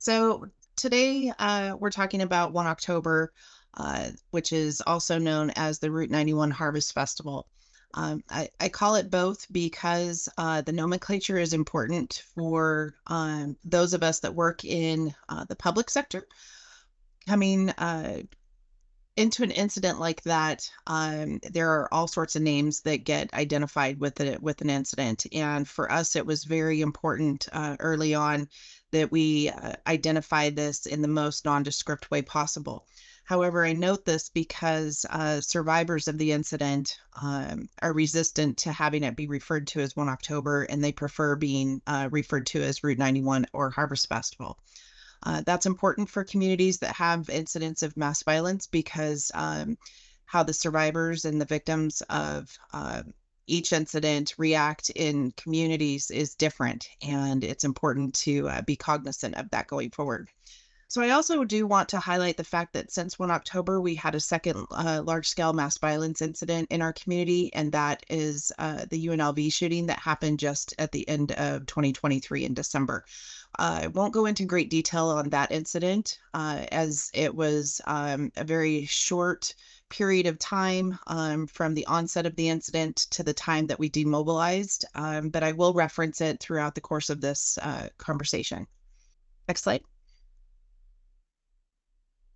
So today we're talking about 1 October, which is also known as the Route 91 Harvest Festival. I call it both because the nomenclature is important for those of us that work in the public sector. Coming into an incident like that, there are all sorts of names that get identified with it with an incident. And for us, it was very important early on that we identify this in the most nondescript way possible. However, I note this because survivors of the incident are resistant to having it be referred to as 1 October, and they prefer being referred to as Route 91 or Harvest Festival. That's important for communities that have incidents of mass violence because how the survivors and the victims of each incident react in communities is different, and it's important to be cognizant of that going forward. So I also do want to highlight the fact that since 1 October, we had a second large-scale mass violence incident in our community, and that is the UNLV shooting that happened just at the end of 2023 in December. I won't go into great detail on that incident as it was a very short period of time from the onset of the incident to the time that we demobilized, but I will reference it throughout the course of this conversation. Next slide.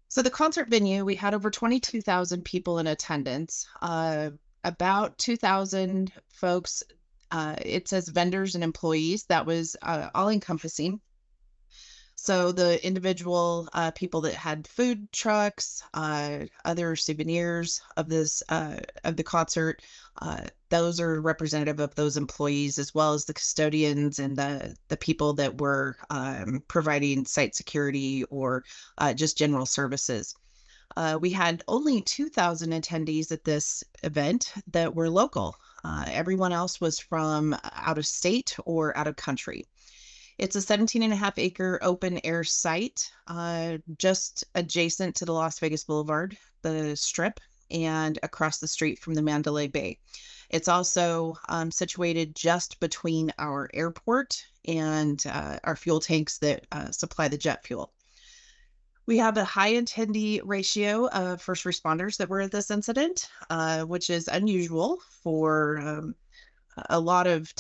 So the concert venue, we had over 22,000 people in attendance, about 2,000 folks. It says vendors and employees. That was all encompassing. So the individual people that had food trucks, other souvenirs of this of the concert, those are representative of those employees, as well as the custodians and the people that were providing site security or just general services. We had only 2,000 attendees at this event that were local. Everyone else was from out of state or out of country. It's a 17.5 acre open air site just adjacent to the Las Vegas Boulevard, the Strip, and across the street from the Mandalay Bay. It's also situated just between our airport and our fuel tanks that supply the jet fuel. We have a high attendee ratio of first responders that were at this incident, which is unusual for a lot of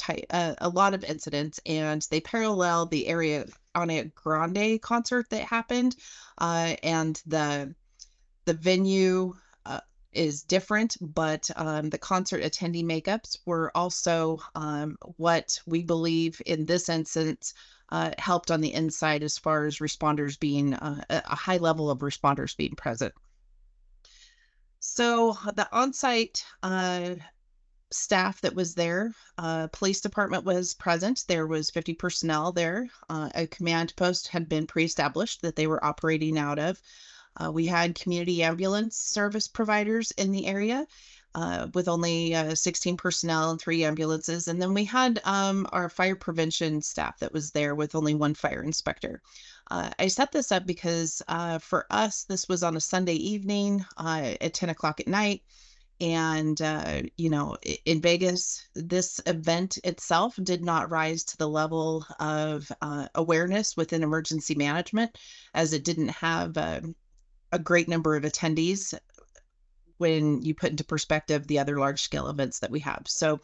incidents, and they parallel the Ariana Grande concert that happened, and the venue is different, but the concert attendee makeups were also what we believe in this instance helped on the inside as far as responders being a high level of responders being present. So the on-site staff that was there, police department was present. There was 50 personnel there. A command post had been pre-established that they were operating out of. We had community ambulance service providers in the area with only 16 personnel and 3 ambulances. And then we had our fire prevention staff that was there with only 1 fire inspector. I set this up because for us, this was on a Sunday evening at 10 o'clock at night. And, in Vegas, this event itself did not rise to the level of awareness within emergency management, as it didn't have a great number of attendees when you put into perspective the other large scale events that we have. So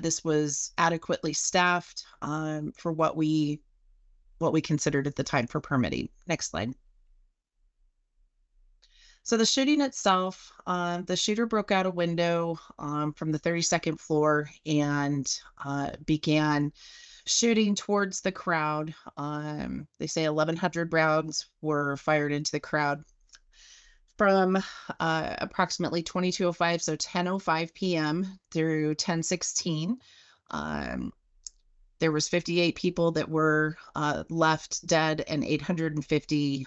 this was adequately staffed for what we considered at the time for permitting. Next slide. So the shooting itself, the shooter broke out a window from the 32nd floor and began shooting towards the crowd. They say 1,100 rounds were fired into the crowd from approximately 22:05, so 10:05 p.m. through 10:16. There was 58 people that were left dead and 850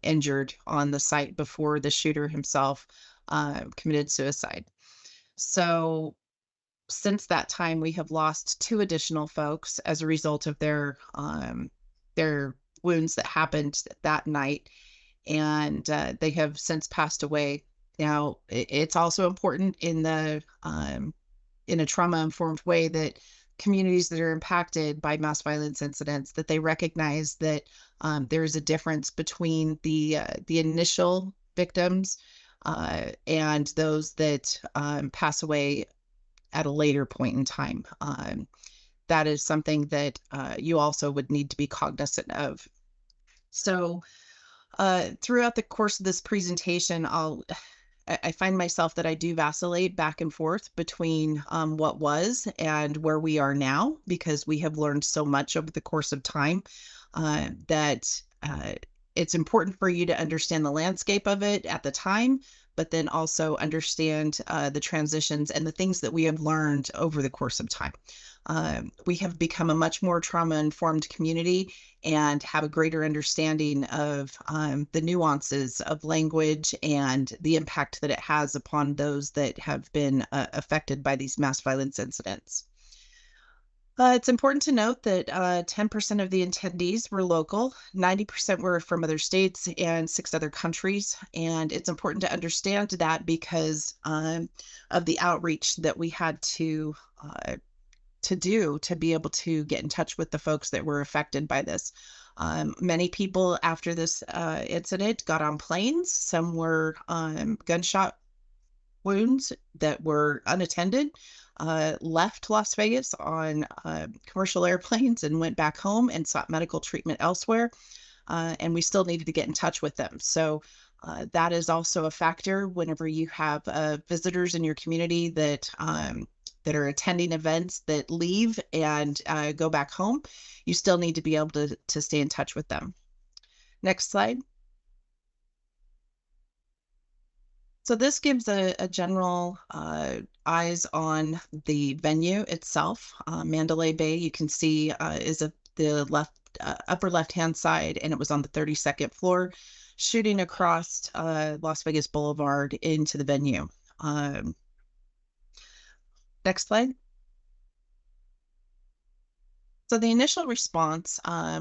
injured on the site before the shooter himself committed suicide. So since that time, we have lost 2 additional folks as a result of their wounds that happened that night, and they have since passed away. Now, it's also important in a trauma-informed way that communities that are impacted by mass violence incidents, that they recognize that there is a difference between the initial victims and those that pass away at a later point in time. That is something that you also would need to be cognizant of. So throughout the course of this presentation, I find myself that I do vacillate back and forth between what was and where we are now, because we have learned so much over the course of time that it's important for you to understand the landscape of it at the time, but then also understand the transitions and the things that we have learned over the course of time. We have become a much more trauma-informed community and have a greater understanding of the nuances of language and the impact that it has upon those that have been affected by these mass violence incidents. It's important to note that 10% of the attendees were local, 90% were from other states and 6 other countries. And it's important to understand that because of the outreach that we had to do to be able to get in touch with the folks that were affected by this. Many people after this incident got on planes. Some were gunshot wounds that were unattended, left Las Vegas on commercial airplanes and went back home and sought medical treatment elsewhere. And we still needed to get in touch with them. So that is also a factor whenever you have visitors in your community that are attending events that leave and go back home. You still need to be able to stay in touch with them. Next slide. So this gives a general eyes on the venue itself. Mandalay Bay, you can see, is at the upper left-hand side, and it was on the 32nd floor, shooting across Las Vegas Boulevard into the venue. Next slide. So the initial response,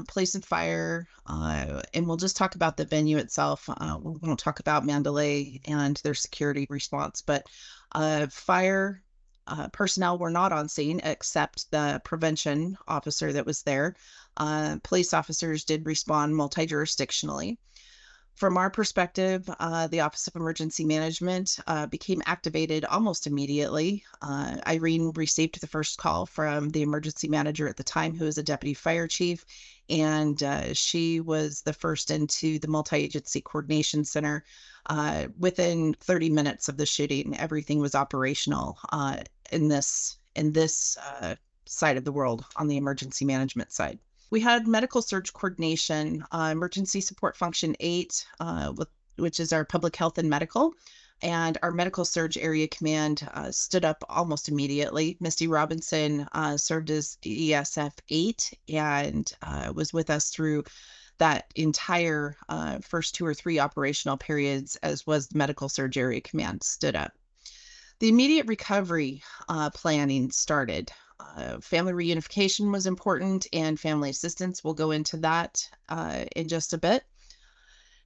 police and fire, and we'll just talk about the venue itself. We won't talk about Mandalay and their security response, but fire personnel were not on scene except the prevention officer that was there. Police officers did respond multi-jurisdictionally. From our perspective, the Office of Emergency Management became activated almost immediately. Irene received the first call from the emergency manager at the time, who was a deputy fire chief, and she was the first into the Multi-Agency Coordination Center. Within 30 minutes of the shooting, everything was operational in this side of the world on the emergency management side. We had medical surge coordination, emergency support function 8, which is our public health and medical, and our medical surge area command stood up almost immediately. Misty Robinson served as ESF 8 and was with us through that entire first 2 or 3 operational periods, as was the medical surge area command stood up. The immediate recovery planning started. Family reunification was important, and family assistance. We'll go into that in just a bit.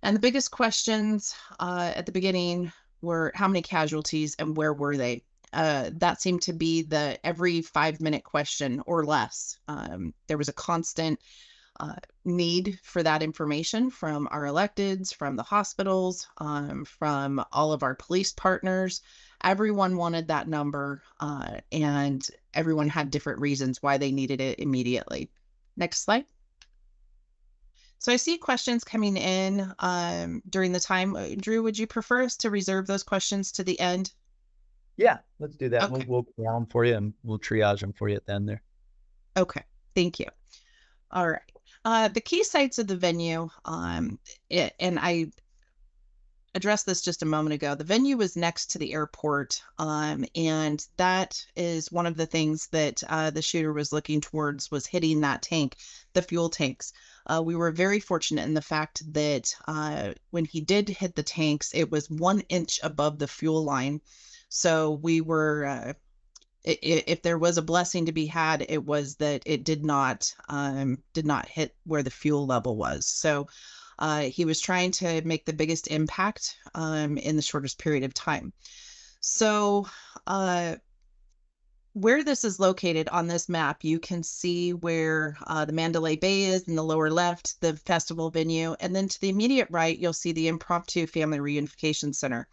And the biggest questions at the beginning were how many casualties and where were they? That seemed to be the every 5-minute question or less. There was a constant need for that information from our electeds, from the hospitals, from all of our police partners. Everyone wanted that number, and everyone had different reasons why they needed it immediately. Next slide. So I see questions coming in during the time. Drew, would you prefer us to reserve those questions to the end? Yeah, let's do that. Okay. We'll go down for you and we'll triage them for you at the end there. Okay, thank you. All right. The key sites of the venue, and I addressed this just a moment ago. The venue was next to the airport, and that is one of the things that the shooter was looking towards, was hitting that tank, the fuel tanks. We were very fortunate in the fact that when he did hit the tanks, it was 1 inch above the fuel line. So we were, if there was a blessing to be had, it was that it did not hit where the fuel level was. So he was trying to make the biggest impact in the shortest period of time. So where this is located on this map, you can see where the Mandalay Bay is in the lower left, the festival venue, and then to the immediate right, you'll see the Impromptu Family Reunification Center.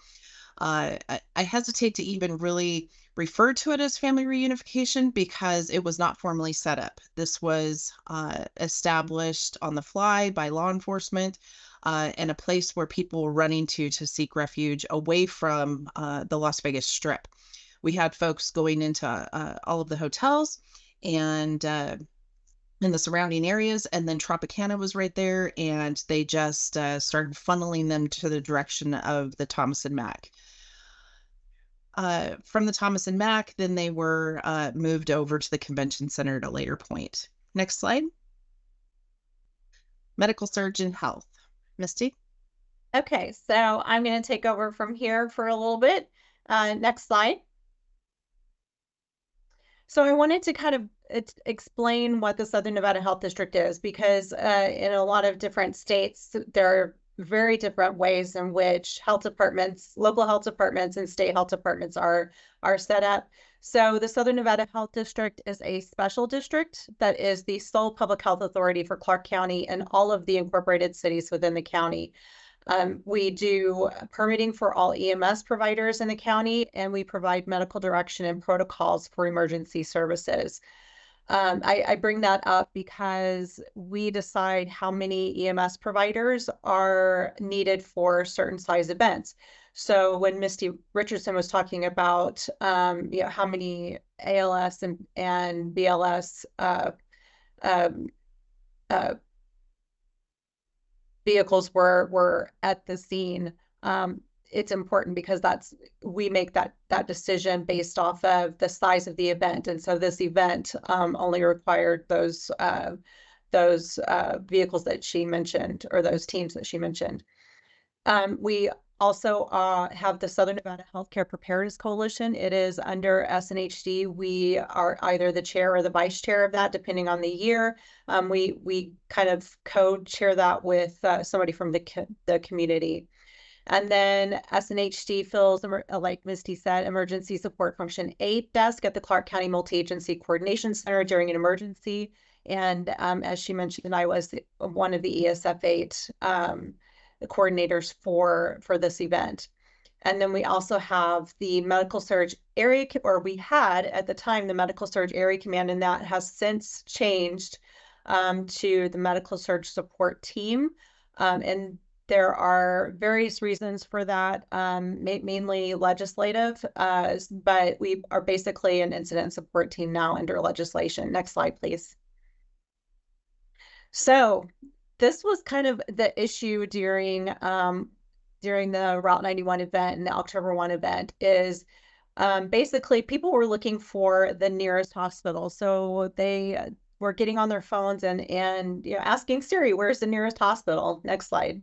I hesitate to even really refer to it as family reunification because it was not formally set up. This was established on the fly by law enforcement and a place where people were running to seek refuge away from the Las Vegas Strip. We had folks going into all of the hotels and in the surrounding areas, and then Tropicana was right there, and they just started funneling them to the direction of the Thomas and Mack. From the Thomas and Mack, then they were moved over to the convention center at a later point. Next slide. Medical surgeon health. Misty? Okay, so I'm going to take over from here for a little bit. Next slide. So I wanted to kind of explain what the Southern Nevada Health District is, because in a lot of different states, there are very different ways in which health departments, local health departments and state health departments are set up. So the Southern Nevada Health District is a special district that is the sole public health authority for Clark County and all of the incorporated cities within the county. We do permitting for all EMS providers in the county, and we provide medical direction and protocols for emergency services. I bring that up because we decide how many EMS providers are needed for certain size events. So when Misty Richardson was talking about how many ALS and BLS vehicles were at the scene, it's important because we make that decision based off of the size of the event. And so this event only required those vehicles that she mentioned, or those teams that she mentioned. We also have the Southern Nevada Healthcare Preparedness Coalition. It is under SNHD. We are either the chair or the vice chair of that, depending on the year. We kind of co-chair that with somebody from the community. And then SNHD fills, like Misty said, emergency support function 8 desk at the Clark County Multi-Agency Coordination Center during an emergency. And as she mentioned, I was one of the ESF 8 coordinators for this event. And then we also have the medical surge area, or we had at the time the medical surge area command, and that has since changed to the medical surge support team. And there are various reasons for that, mainly legislative, but we are basically an incident support team now under legislation. Next slide, please. So this was kind of the issue during the Route 91 event and the October 1 event is basically people were looking for the nearest hospital. So they were getting on their phones and asking Siri, where's the nearest hospital? Next slide.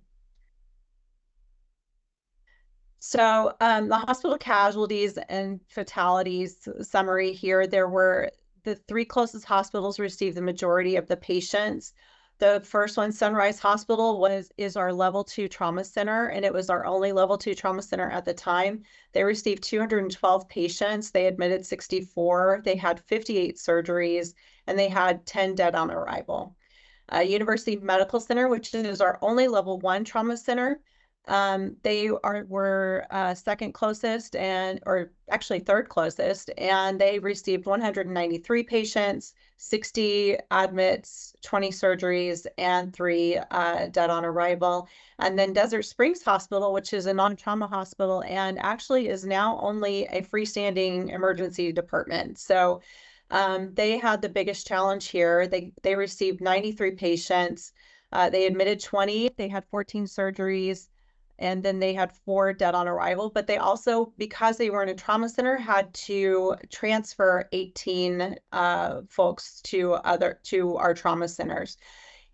So the hospital casualties and fatalities summary here, there were the 3 closest hospitals received the majority of the patients. The first one, Sunrise Hospital, is our level 2 trauma center, and it was our only level 2 trauma center at the time. They received 212 patients. They admitted 64. They had 58 surgeries, and they had 10 dead on arrival. University Medical Center, which is our only level 1 trauma center, they were second closest, or actually third closest, and they received 193 patients, 60 admits, 20 surgeries, and 3 dead on arrival. And then Desert Springs Hospital, which is a non-trauma hospital and actually is now only a freestanding emergency department. So they had the biggest challenge here. They received 93 patients. They admitted 20. They had 14 surgeries. And then they had 4 dead on arrival, but they also, because they were in a trauma center, had to transfer 18 folks to our trauma centers.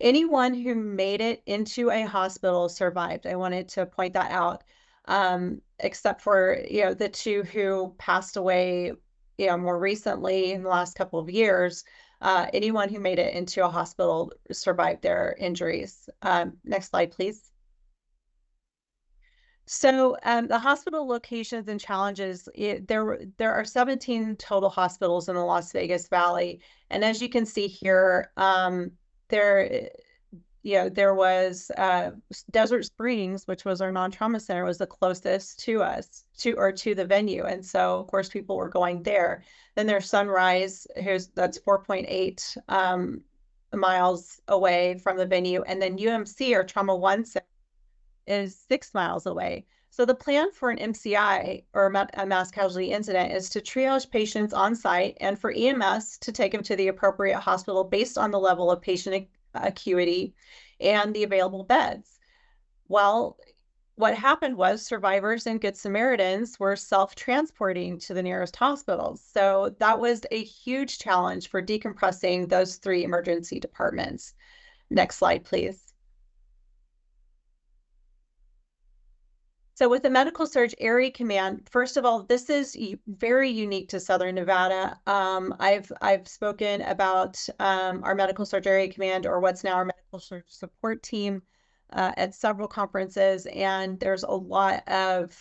Anyone who made it into a hospital survived. I wanted to point that out, except for the 2 who passed away more recently in the last couple of years. Anyone who made it into a hospital survived their injuries. Next slide, please. So the hospital locations and challenges, there are 17 total hospitals in the Las Vegas Valley. And as you can see here, there was Desert Springs, which was our non-trauma center, was the closest to us, to the venue. And so, of course, people were going there. Then there's Sunrise, that's 4.8 miles away from the venue. And then UMC, or Trauma One Center, is 6 miles away. So the plan for an MCI, or a mass casualty incident, is to triage patients on site and for EMS to take them to the appropriate hospital based on the level of patient acuity and the available beds. Well, what happened was survivors and Good Samaritans were self-transporting to the nearest hospitals. So that was a huge challenge for decompressing those 3 emergency departments. Next slide, please. So with the Medical Surge Area Command, first of all, this is very unique to Southern Nevada. I've spoken about our Medical Surge Area Command, or what's now our Medical Surge Support Team, at several conferences, and there's a lot of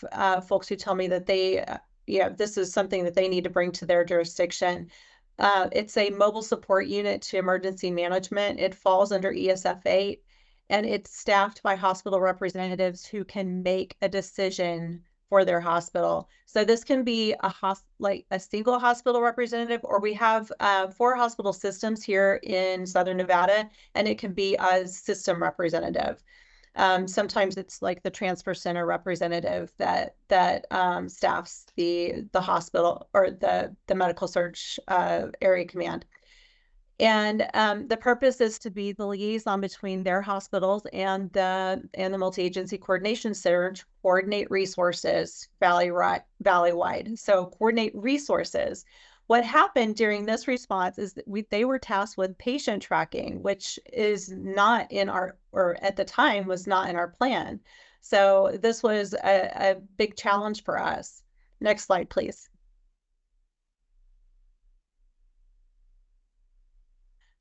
folks who tell me that this is something that they need to bring to their jurisdiction. It's a mobile support unit to emergency management. It falls under ESF 8. And it's staffed by hospital representatives who can make a decision for their hospital. So this can be like a single hospital representative, or we have 4 hospital systems here in Southern Nevada, and it can be a system representative. Sometimes it's like the transfer center representative that staffs the hospital, or the medical surge area command. And the purpose is to be the liaison between their hospitals and the Multi-Agency Coordination Center to coordinate resources valley-wide. So coordinate resources. What happened during this response is that they were tasked with patient tracking, which is not in our, or at the time was not in our plan. So this was a big challenge for us. Next slide, please.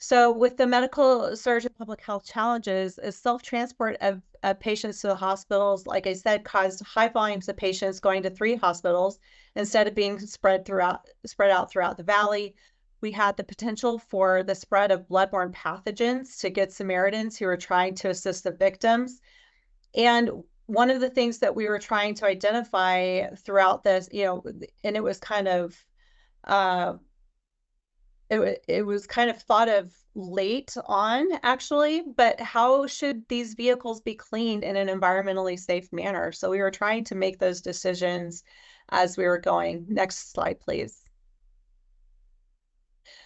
So with the medical surge and public health challenges, is self-transport of patients to the hospitals, like I said, caused high volumes of patients going to 3 hospitals instead of being spread out throughout the valley. We had the potential for the spread of bloodborne pathogens to Good Samaritans who were trying to assist the victims. And one of the things that we were trying to identify throughout this, and it was kind of it was kind of thought of late on, actually, but how should these vehicles be cleaned in an environmentally safe manner? So we were trying to make those decisions as we were going. Next slide, please.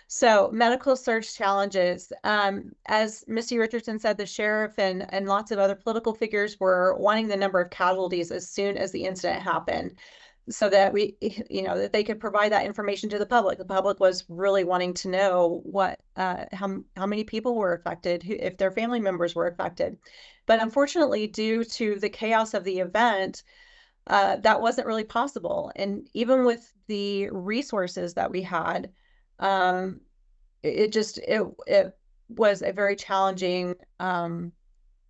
So medical surge challenges. As Misty Richardson said, the sheriff and lots of other political figures were wanting the number of casualties as soon as the incident happened, so that that they could provide that information to the public. The public was really wanting to know how many people were affected, if their family members were affected. But unfortunately, due to the chaos of the event, that wasn't really possible. And even with the resources that we had, it was a very challenging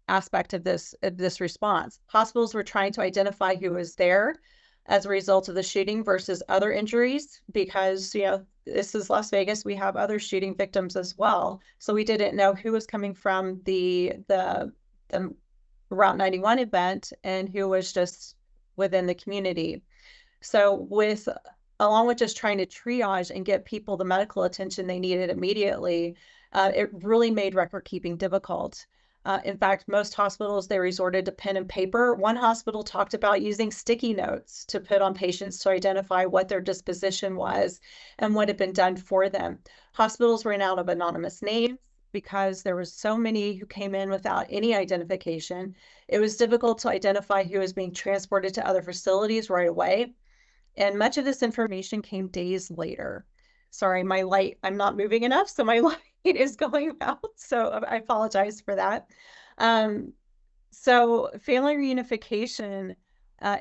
aspect of this response. Hospitals were trying to identify who was there as a result of the shooting versus other injuries, because this is Las Vegas, we have other shooting victims as well. So we didn't know who was coming from the Route 91 event and who was just within the community. So along with just trying to triage and get people the medical attention they needed immediately, it really made record keeping difficult. In fact, most hospitals, they resorted to pen and paper. One hospital talked about using sticky notes to put on patients to identify what their disposition was and what had been done for them. Hospitals ran out of anonymous names because there was so many who came in without any identification. It was difficult to identify who was being transported to other facilities right away. And much of this information came days later. Sorry, my light, I'm not moving enough, so my light is going out. So I apologize for that. So family reunification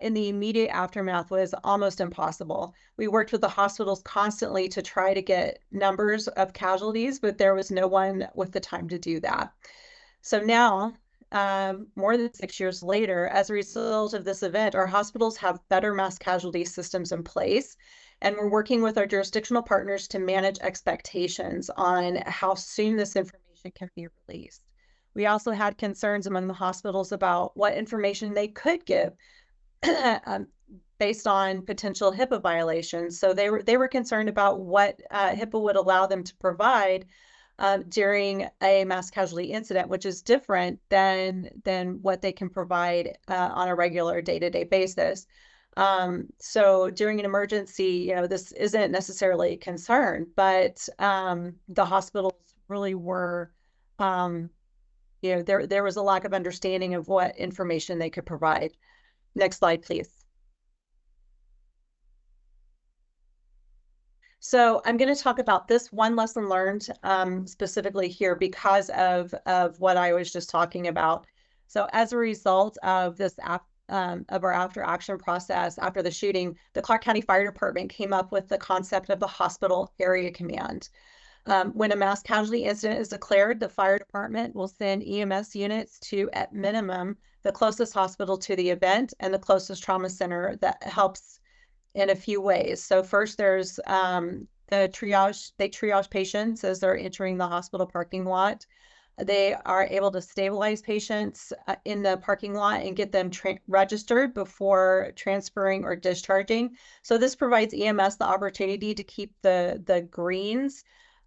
in the immediate aftermath was almost impossible. We worked with the hospitals constantly to try to get numbers of casualties, but there was no one with the time to do that. So now more than 6 years later, as a result of this event, our hospitals have better mass casualty systems in place. And we're working with our jurisdictional partners to manage expectations on how soon this information can be released. We also had concerns among the hospitals about what information they could give based on potential HIPAA violations. So they were concerned about what HIPAA would allow them to provide during a mass casualty incident, which is different than what they can provide on a regular day-to-day basis. So during an emergency, this isn't necessarily a concern, but the hospitals really were, there was a lack of understanding of what information they could provide. Next slide, please. So I'm going to talk about this one lesson learned specifically here because of what I was just talking about. So as a result of this of our after action process after the shooting, the Clark County Fire Department came up with the concept of the hospital area command. When a mass casualty incident is declared, the fire department will send EMS units to, at minimum, the closest hospital to the event and the closest trauma center that helps in a few ways. So first there's the triage. They triage patients as they're entering the hospital parking lot. They are able to stabilize patients in the parking lot and get them registered before transferring or discharging. So this provides EMS the opportunity to keep the greens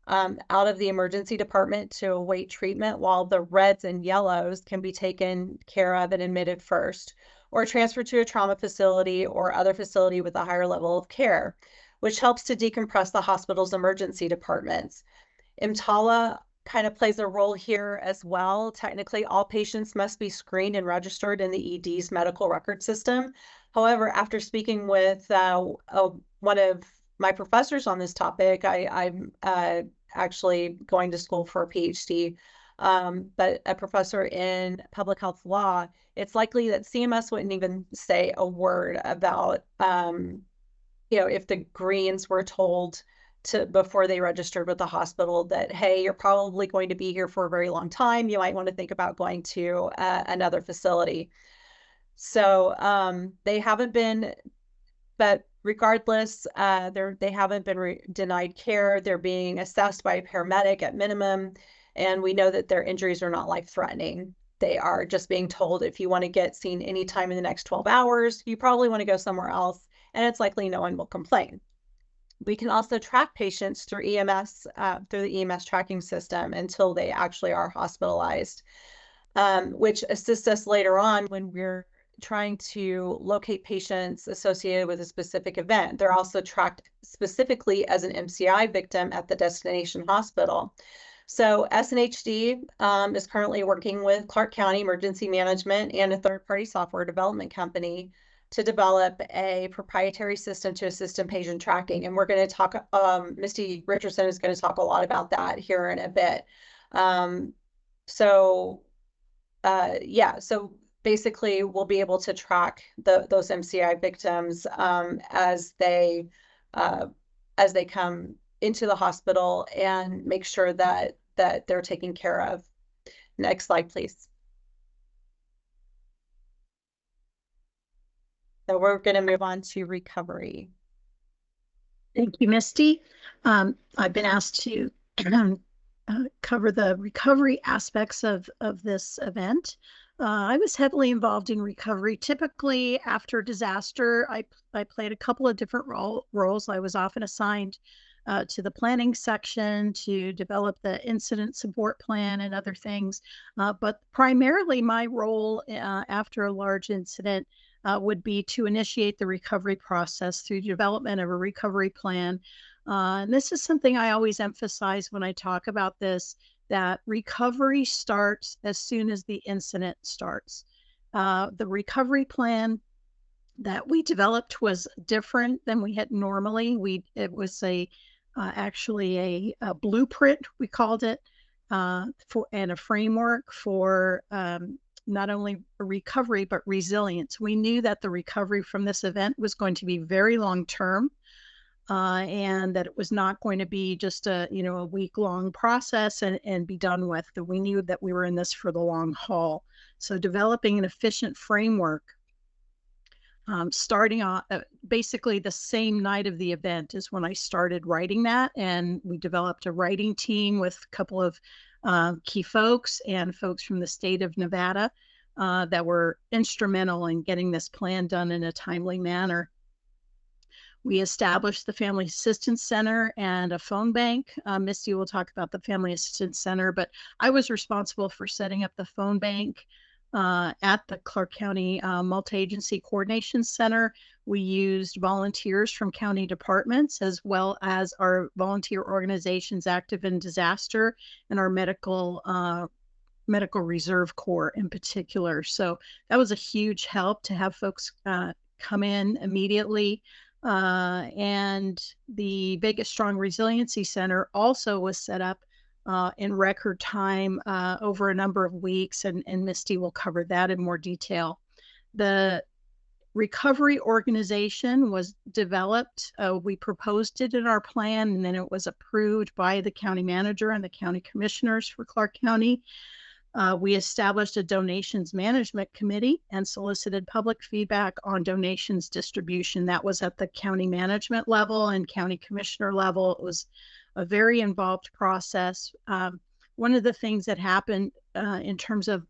out of the emergency department to await treatment, while the reds and yellows can be taken care of and admitted first, or transferred to a trauma facility or other facility with a higher level of care, which helps to decompress the hospital's emergency departments. EMTALA kind of plays a role here as well. Technically, all patients must be screened and registered in the ED's medical record system. However, after speaking with one of my professors on this topic, I'm actually going to school for a PhD, but a professor in public health law, it's likely that CMS wouldn't even say a word about, if the greens were told to, before they registered with the hospital, that, hey, you're probably going to be here for a very long time. You might want to think about going to another facility. So they haven't been, but regardless, they haven't been denied care. They're being assessed by a paramedic at minimum, and we know that their injuries are not life-threatening. They are just being told, if you want to get seen anytime in the next 12 hours, you probably want to go somewhere else, and it's likely no one will complain. We can also track patients through EMS, through the EMS tracking system until they actually are hospitalized, which assists us later on when we're trying to locate patients associated with a specific event. They're also tracked specifically as an MCI victim at the destination hospital. So SNHD is currently working with Clark County Emergency Management and a third-party software development company to develop a proprietary system to assist in patient tracking. And we're going to talk, Misty Richardson is going to talk a lot about that here in a bit. So basically we'll be able to track those MCI victims as they come into the hospital and make sure that they're taken care of. Next slide, please. So we're going to move on to recovery. Thank you, Misty. I've been asked to cover the recovery aspects of this event. I was heavily involved in recovery. Typically, after disaster, I played a couple of different roles. I was often assigned to the planning section to develop the incident support plan and other things. But primarily, my role after a large incident would be to initiate the recovery process through development of a recovery plan. And this is something I always emphasize when I talk about this, that recovery starts as soon as the incident starts. The recovery plan that we developed was different than we had normally. It was actually a blueprint, we called it, and a framework for not only recovery, but resilience. We knew that the recovery from this event was going to be very long term. and that it was not going to be just a week-long process and be done with. That we knew that we were in this for the long haul. So developing an efficient framework, starting on basically the same night of the event is when I started writing that, and we developed a writing team with a couple of key folks and folks from the state of Nevada that were instrumental in getting this plan done in a timely manner. We established the Family Assistance Center and a phone bank. Misty will talk about the Family Assistance Center, but I was responsible for setting up the phone bank at the Clark County Multi-Agency Coordination Center. We used volunteers from county departments, as well as our volunteer organizations active in disaster and our medical reserve corps in particular. So that was a huge help to have folks come in immediately. And the Vegas Strong Resiliency Center also was set up in record time over a number of weeks, and Misty will cover that in more detail. The recovery organization was developed. We proposed it in our plan, and then it was approved by the county manager and the county commissioners for Clark County. We established a donations management committee and solicited public feedback on donations distribution. That was at the county management level and county commissioner level. It was a very involved process. One of the things that happened in terms of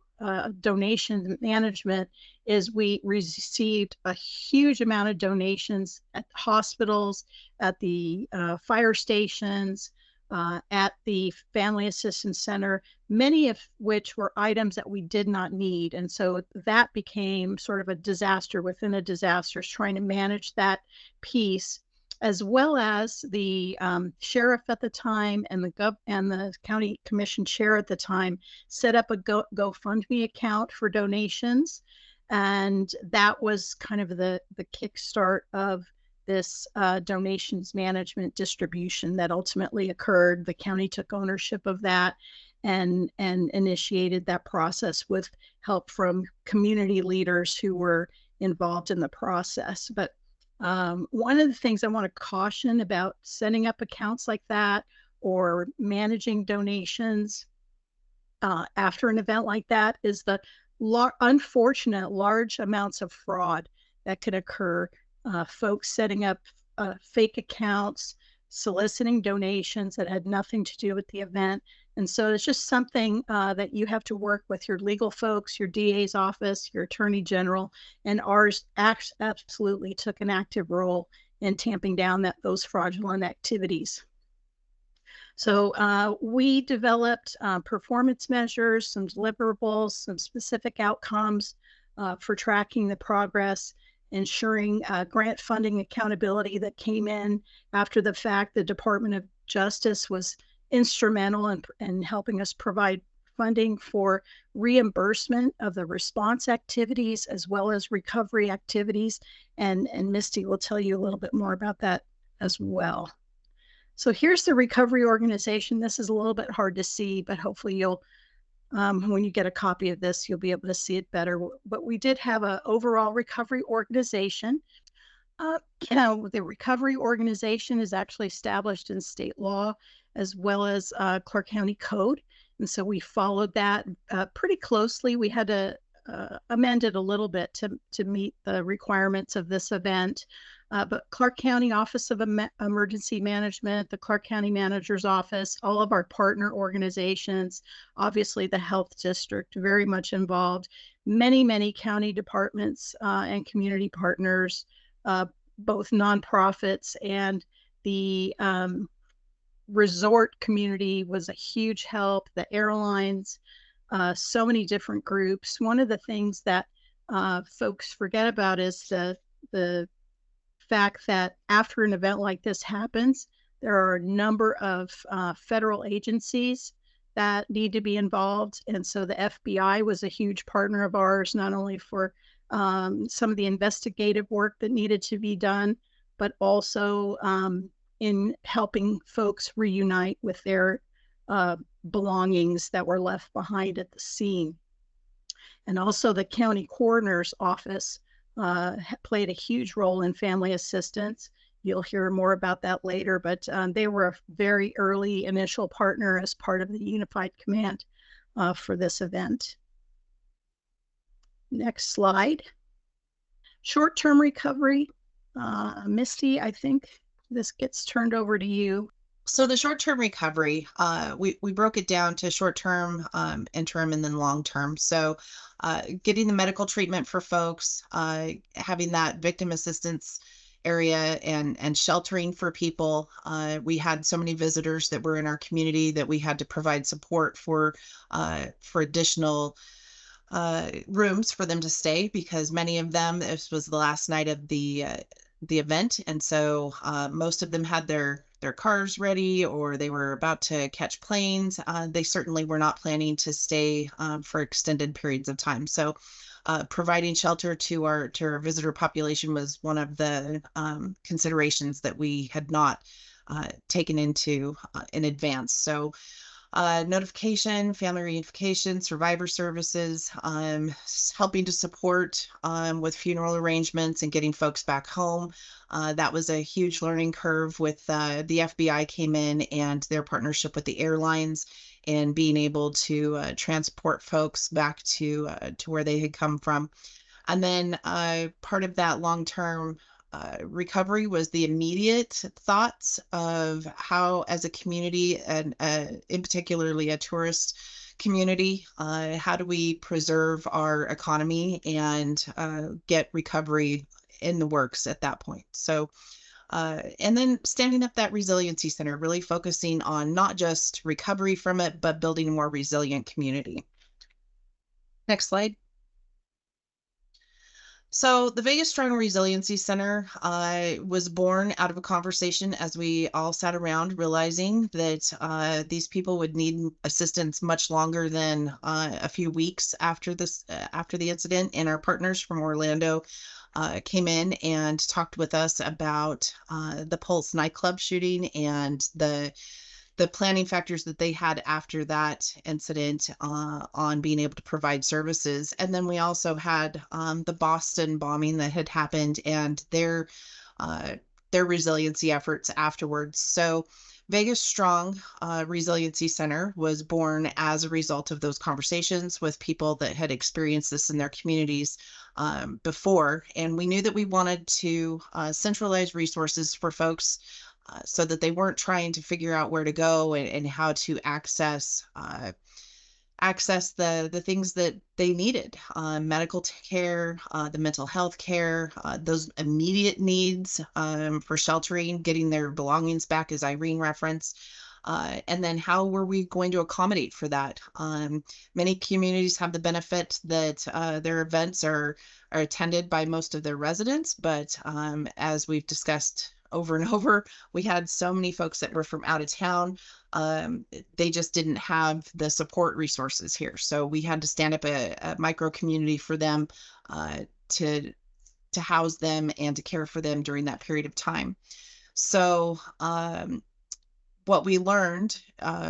donation management is we received a huge amount of donations at hospitals, at the fire stations, at the Family Assistance Center, many of which were items that we did not need. And so that became sort of a disaster within a disaster, trying to manage that piece, as well as the sheriff at the time and the county commission chair at the time set up a GoFundMe account for donations. And that was kind of the kickstart of this donations management distribution that ultimately occurred. The county took ownership of that and initiated that process with help from community leaders who were involved in the process. But one of the things I want to caution about setting up accounts like that or managing donations after an event like that is the unfortunate large amounts of fraud that could occur. Folks setting up fake accounts, soliciting donations that had nothing to do with the event. And so it's just something that you have to work with your legal folks, your DA's office, your attorney general, and ours absolutely took an active role in tamping down those fraudulent activities. So we developed performance measures, some deliverables, some specific outcomes for tracking the progress, ensuring grant funding accountability that came in after the fact. The Department of Justice was instrumental in helping us provide funding for reimbursement of the response activities as well as recovery activities. And Misty will tell you a little bit more about that as well. So here's the recovery organization. This is a little bit hard to see, but hopefully you'll when you get a copy of this, you'll be able to see it better. But we did have an overall recovery organization. The recovery organization is actually established in state law as well as Clark County Code. And so we followed that pretty closely. We had to amend it a little bit to meet the requirements of this event. But Clark County Office of Emergency Management, the Clark County Manager's Office, all of our partner organizations, obviously the Health District, very much involved, many county departments and community partners, both nonprofits and the resort community was a huge help, the airlines, so many different groups. One of the things that folks forget about is the fact that after an event like this happens, there are a number of federal agencies that need to be involved. And so the FBI was a huge partner of ours, not only for some of the investigative work that needed to be done, but also in helping folks reunite with their belongings that were left behind at the scene. And also the county coroner's office played a huge role in family assistance You'll hear more about that later, but they were a very early initial partner as part of the Unified Command for this event. Next slide. Short-term recovery. Misty, I think this gets turned over to you. So the short-term recovery, we broke it down to short-term, interim, and then long-term. So getting the medical treatment for folks, having that victim assistance area and sheltering for people. We had so many visitors that were in our community that we had to provide support for additional rooms for them to stay, because many of them, this was the last night of the event, and so most of them had their cars ready, or they were about to catch planes. They certainly were not planning to stay for extended periods of time. So providing shelter to our visitor population was one of the considerations that we had not taken into in advance. So notification, family reunification, survivor services, helping to support with funeral arrangements and getting folks back home. That was a huge learning curve with the FBI came in and their partnership with the airlines and being able to transport folks back to where they had come from. And then part of that long-term recovery was the immediate thoughts of how, as a community, and in particularly a tourist community, how do we preserve our economy and get recovery in the works at that point. So and then standing up that resiliency center, really focusing on not just recovery from it, but building a more resilient community. Next slide. So the Vegas Strong Resiliency Center was born out of a conversation as we all sat around realizing that these people would need assistance much longer than a few weeks after the incident. And our partners from Orlando came in and talked with us about the Pulse nightclub shooting and the planning factors that they had after that incident on being able to provide services. And then we also had the Boston bombing that had happened and their resiliency efforts afterwards. So Vegas Strong Resiliency Center was born as a result of those conversations with people that had experienced this in their communities before. And we knew that we wanted to centralize resources for folks so that they weren't trying to figure out where to go and how to access the things that they needed, medical care, the mental health care, those immediate needs for sheltering, getting their belongings back, as Irene referenced. And then how were we going to accommodate for that? Many communities have the benefit that their events are attended by most of their residents, but as we've discussed over and over, we had so many folks that were from out of town. They just didn't have the support resources here. So we had to stand up a micro community for them to house them and to care for them during that period of time. So what we learned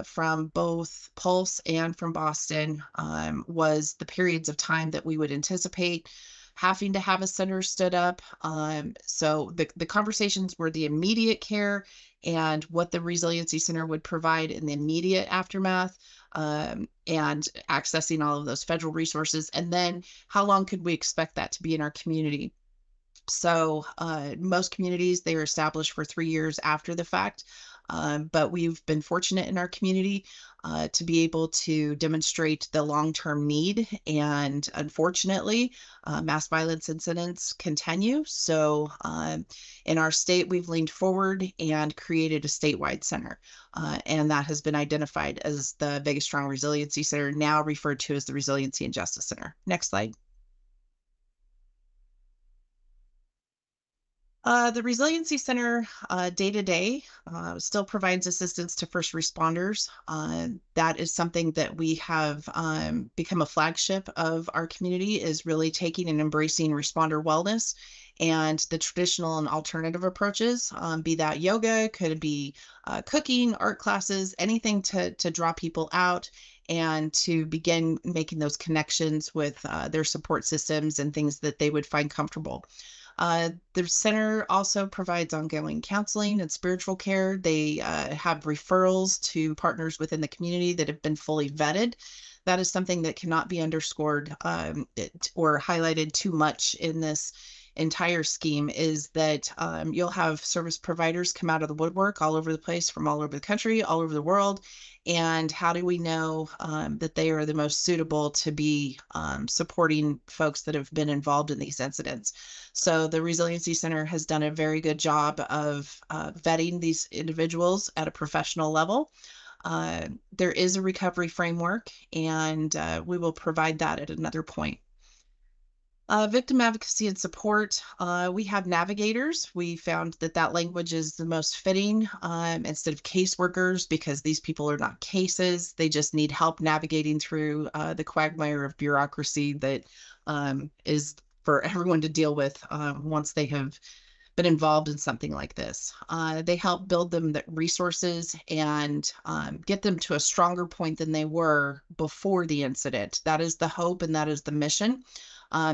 from both Pulse and from Boston was the periods of time that we would anticipate having to have a center stood up. So the conversations were the immediate care and what the Resiliency Center would provide in the immediate aftermath, and accessing all of those federal resources. And then how long could we expect that to be in our community? So most communities, they were established for 3 years after the fact. But we've been fortunate in our community to be able to demonstrate the long-term need. And unfortunately, mass violence incidents continue. So in our state, we've leaned forward and created a statewide center. And that has been identified as the Vegas Strong Resiliency Center, now referred to as the Resiliency and Justice Center. Next slide. The Resiliency Center day-to-day still provides assistance to first responders. That is something that we have become a flagship of our community, is really taking and embracing responder wellness and the traditional and alternative approaches, be that yoga, could be cooking, art classes, anything to draw people out and to begin making those connections with their support systems and things that they would find comfortable. The center also provides ongoing counseling and spiritual care. They have referrals to partners within the community that have been fully vetted. That is something that cannot be underscored or highlighted too much in this entire scheme, is that you'll have service providers come out of the woodwork all over the place, from all over the country, all over the world. And how do we know that they are the most suitable to be supporting folks that have been involved in these incidents? So the Resiliency Center has done a very good job of vetting these individuals at a professional level. There is a recovery framework, and we will provide that at another point. Victim advocacy and support. We have navigators. We found that that language is the most fitting instead of caseworkers, because these people are not cases. They just need help navigating through the quagmire of bureaucracy that is for everyone to deal with once they have been involved in something like this. They help build them the resources and get them to a stronger point than they were before the incident. That is the hope, and that is the mission.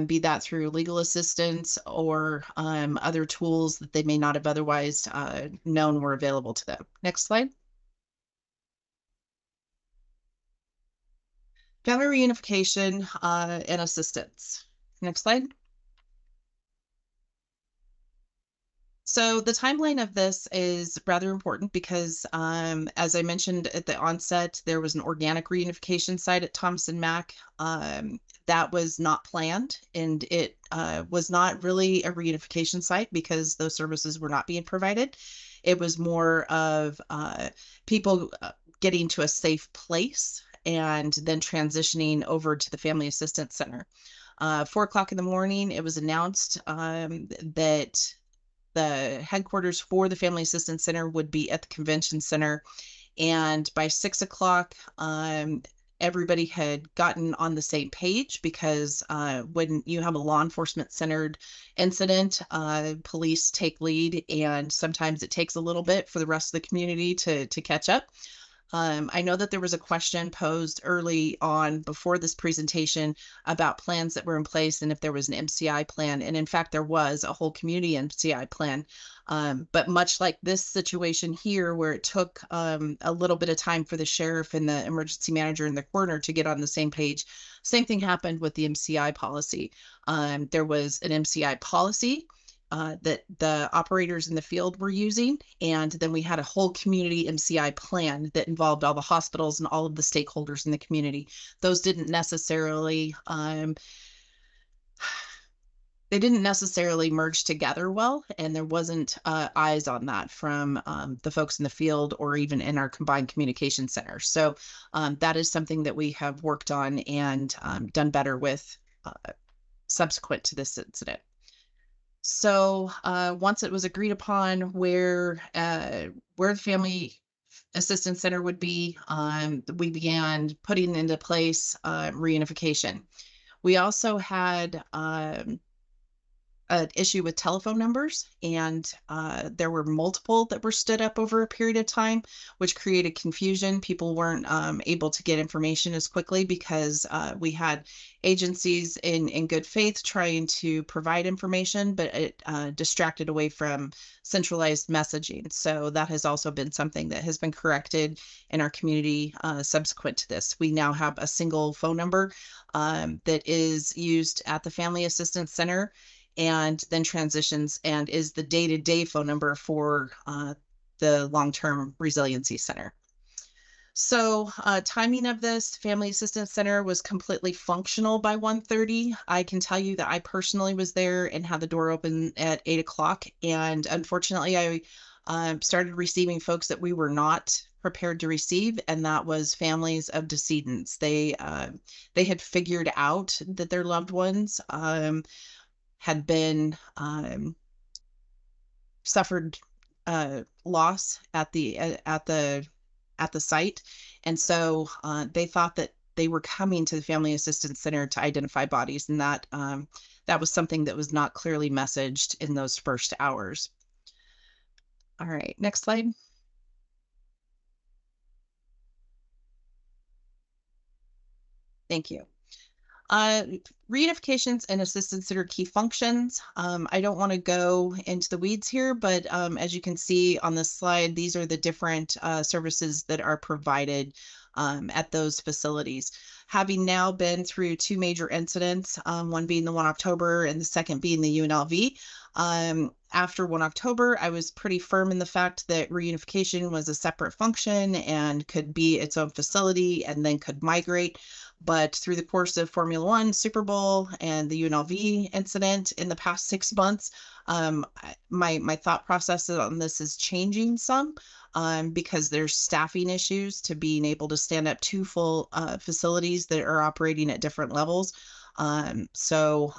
Be that through legal assistance or other tools that they may not have otherwise known were available to them. Next slide. Family reunification and assistance. Next slide. So the timeline of this is rather important because, as I mentioned at the onset, there was an organic reunification site at Thompson Mack. That was not planned, and it was not really a reunification site because those services were not being provided. It was more of people getting to a safe place and then transitioning over to the Family Assistance Center. 4 o'clock in the morning, it was announced that the headquarters for the Family Assistance Center would be at the Convention Center. And by 6 o'clock, everybody had gotten on the same page, because when you have a law enforcement centered incident, police take lead, and sometimes it takes a little bit for the rest of the community to catch up. I know that there was a question posed early on before this presentation about plans that were in place and if there was an MCI plan. And in fact, there was a whole community MCI plan. But much like this situation here, where it took a little bit of time for the sheriff and the emergency manager and the coroner to get on the same page, same thing happened with the MCI policy. There was an MCI policy that the operators in the field were using. And then we had a whole community MCI plan that involved all the hospitals and all of the stakeholders in the community. Those didn't necessarily, they didn't necessarily merge together well, and there wasn't eyes on that from the folks in the field or even in our combined communication center. So that is something that we have worked on and done better with subsequent to this incident. So once it was agreed upon where the Family Assistance Center would be, we began putting into place reunification. We also had an issue with telephone numbers, and there were multiple that were stood up over a period of time, which created confusion. People weren't able to get information as quickly because we had agencies in good faith trying to provide information, but it distracted away from centralized messaging. So that has also been something that has been corrected in our community subsequent to this. We now have a single phone number that is used at the Family Assistance Center, and then transitions and is the day-to-day phone number for the long-term resiliency center. So timing of this Family Assistance Center was completely functional by 1:30. I can tell you that I personally was there and had the door open at 8 o'clock. And unfortunately, I started receiving folks that we were not prepared to receive, and that was families of decedents. They had figured out that their loved ones had been suffered loss at the site, and so they thought that they were coming to the Family Assistance Center to identify bodies, and that was something that was not clearly messaged in those first hours. All right, next slide. Thank you. Reunifications and assistance that are key functions. I don't want to go into the weeds here, but as you can see on this slide, these are the different services that are provided at those facilities. Having now been through two major incidents, one being the 1 October and the second being the UNLV, after 1 October, I was pretty firm in the fact that reunification was a separate function and could be its own facility and then could migrate. But through the course of Formula One, Super Bowl, and the UNLV incident in the past 6 months, my thought process on this is changing some because there's staffing issues to being able to stand up two full facilities that are operating at different levels. So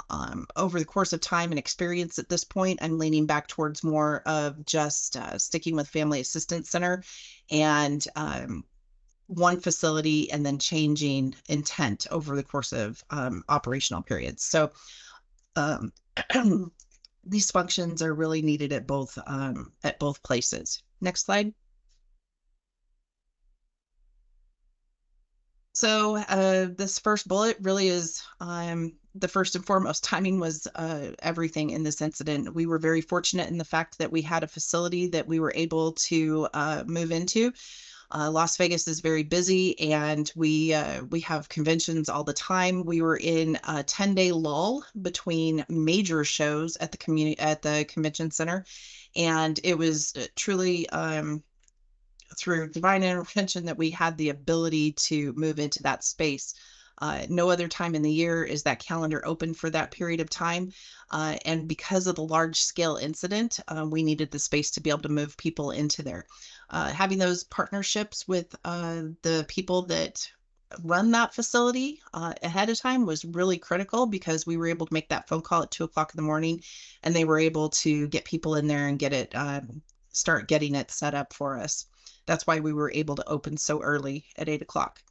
over the course of time and experience at this point, I'm leaning back towards more of just sticking with Family Assistance Center and one facility and then changing intent over the course of operational periods. So these functions are really needed at both places. Next slide. So this first bullet really is the first and foremost. Timing was everything in this incident. We were very fortunate in the fact that we had a facility that we were able to move into. Las Vegas is very busy, and we have conventions all the time. We were in a 10-day lull between major shows at the convention center, and it was truly through divine intervention that we had the ability to move into that space. No other time in the year is that calendar open for that period of time. And because of the large scale incident, we needed the space to be able to move people into there. Having those partnerships with the people that run that facility ahead of time was really critical, because we were able to make that phone call at 2 o'clock in the morning, and they were able to get people in there and get it, start getting it set up for us. That's why we were able to open so early at 8 o'clock.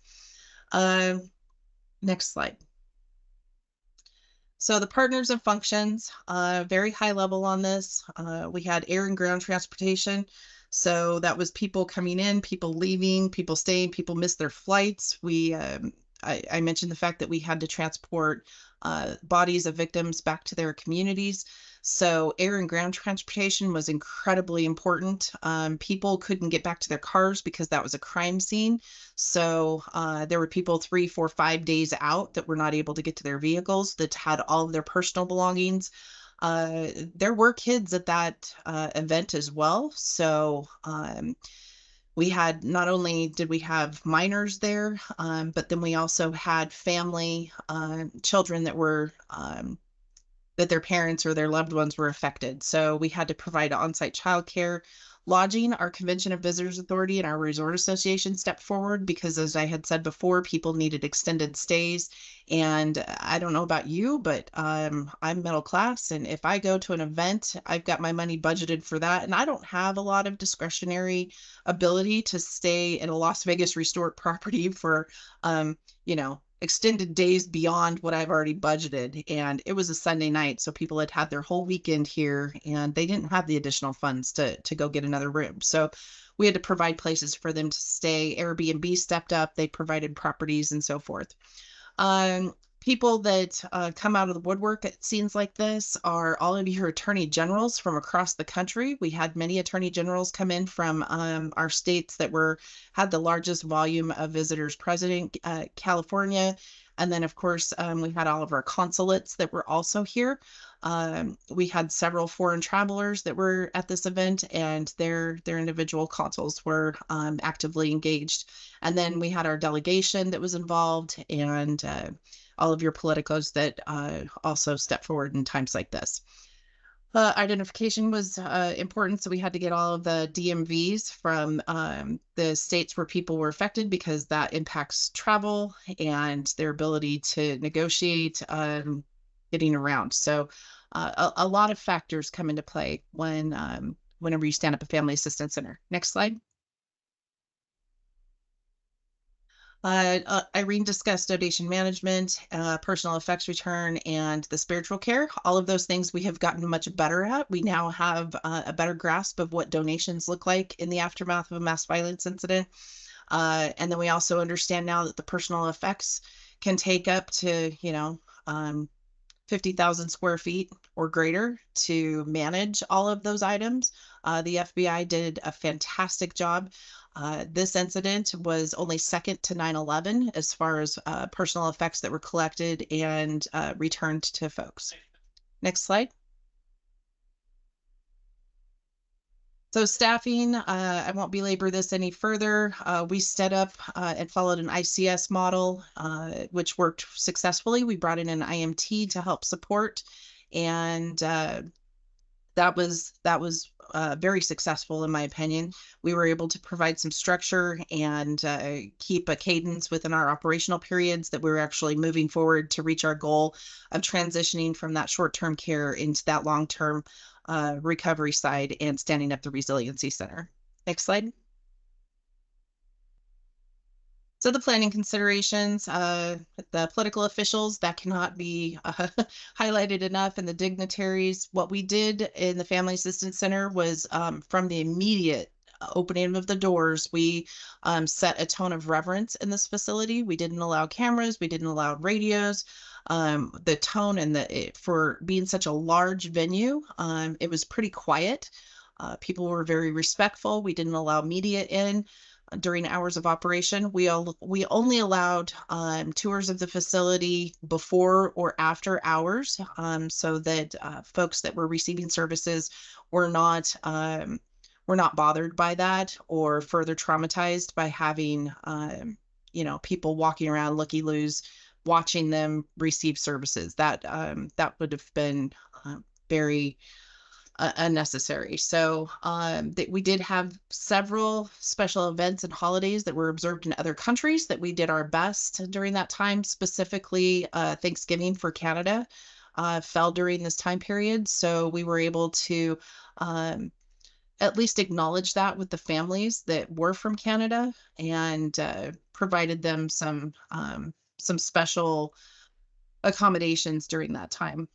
Next slide. So the partners and functions, very high level on this. We had air and ground transportation. So that was people coming in, people leaving, people staying, people missed their flights. I mentioned the fact that we had to transport bodies of victims back to their communities. So air and ground transportation was incredibly important. People couldn't get back to their cars because that was a crime scene. So there were people 3, 4, 5 days out that were not able to get to their vehicles, that had all of their personal belongings. There were kids at that event as well. So we had, not only did we have minors there, but then we also had family, children that were, that their parents or their loved ones were affected. So we had to provide on-site childcare. Lodging, our Convention and Visitors Authority and our Resort Association stepped forward because, as I had said before, people needed extended stays. And I don't know about you, but I'm middle class. And if I go to an event, I've got my money budgeted for that. And I don't have a lot of discretionary ability to stay in a Las Vegas resort property for, extended days beyond what I've already budgeted. And it was a Sunday night, so people had had their whole weekend here, and they didn't have the additional funds to go get another room. So we had to provide places for them to stay. Airbnb stepped up. They provided properties and so forth. People that come out of the woodwork at scenes like this are all of your attorney generals from across the country. We had many attorney generals come in from our states that had the largest volume of visitors present, California. And then, of course, we had all of our consulates that were also here. We had several foreign travelers that were at this event, and their individual consuls were actively engaged. And then we had our delegation that was involved, and all of your politicos that also step forward in times like this. Identification was important, so we had to get all of the DMVs from the states where people were affected, because that impacts travel and their ability to negotiate getting around. So a lot of factors come into play whenever you stand up a family assistance center. Next slide. Irene discussed donation management, personal effects return, and the spiritual care. All of those things we have gotten much better at. We now have a better grasp of what donations look like in the aftermath of a mass violence incident. And then we also understand now that the personal effects can take up to, 50,000 square feet or greater to manage all of those items. The FBI did a fantastic job. This incident was only second to 9/11 as far as personal effects that were collected and returned to folks. Next slide. So staffing, I won't belabor this any further. We set up and followed an ICS model, which worked successfully. We brought in an IMT to help support, and that was very successful in my opinion. We were able to provide some structure and keep a cadence within our operational periods that we were actually moving forward to reach our goal of transitioning from that short-term care into that long-term recovery side and standing up the resiliency center. Next slide. So the planning considerations, the political officials, that cannot be highlighted enough, and the dignitaries. What we did in the Family Assistance Center was from the immediate opening of the doors, we set a tone of reverence in this facility. We didn't allow cameras, we didn't allow radios. The tone and for being such a large venue, it was pretty quiet. People were very respectful. We didn't allow media in during hours of operation. We only allowed tours of the facility before or after hours, so that folks that were receiving services were not bothered by that or further traumatized by having people walking around looky-loos watching them receive services. That would have been very unnecessary. So we did have several special events and holidays that were observed in other countries that we did our best during that time. Specifically, Thanksgiving for Canada fell during this time period. So we were able to at least acknowledge that with the families that were from Canada and provided them some special accommodations during that time.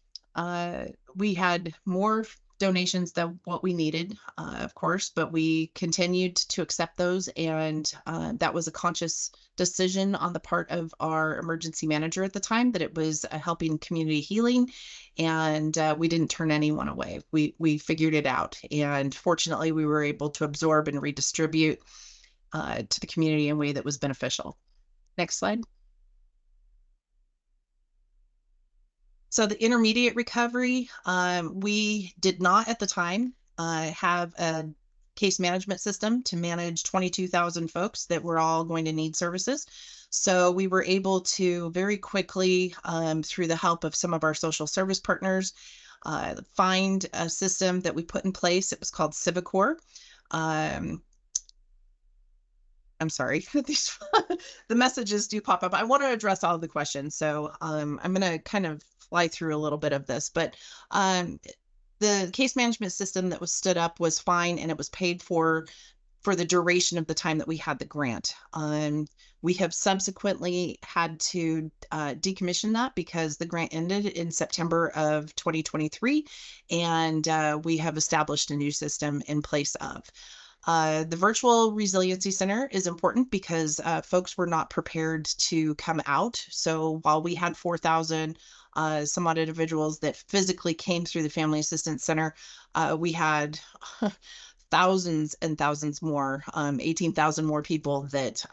We had more donations than what we needed, of course, but we continued to accept those, and that was a conscious decision on the part of our emergency manager at the time that it was helping community healing, and we didn't turn anyone away. We figured it out, and fortunately we were able to absorb and redistribute to the community in a way that was beneficial. Next slide. So the intermediate recovery, we did not at the time have a case management system to manage 22,000 folks that were all going to need services. So we were able to very quickly, through the help of some of our social service partners, find a system that we put in place. It was called Civicor. I'm sorry, the messages do pop up. I want to address all of the questions, so I'm going to kind of fly through a little bit of this, but the case management system that was stood up was fine, and it was paid for the duration of the time that we had the grant. We have subsequently had to decommission that because the grant ended in September of 2023, and we have established a new system in place of. The virtual resiliency center is important because folks were not prepared to come out. So while we had 4,000 some odd individuals that physically came through the Family Assistance Center, we had thousands and thousands more, 18,000 more people that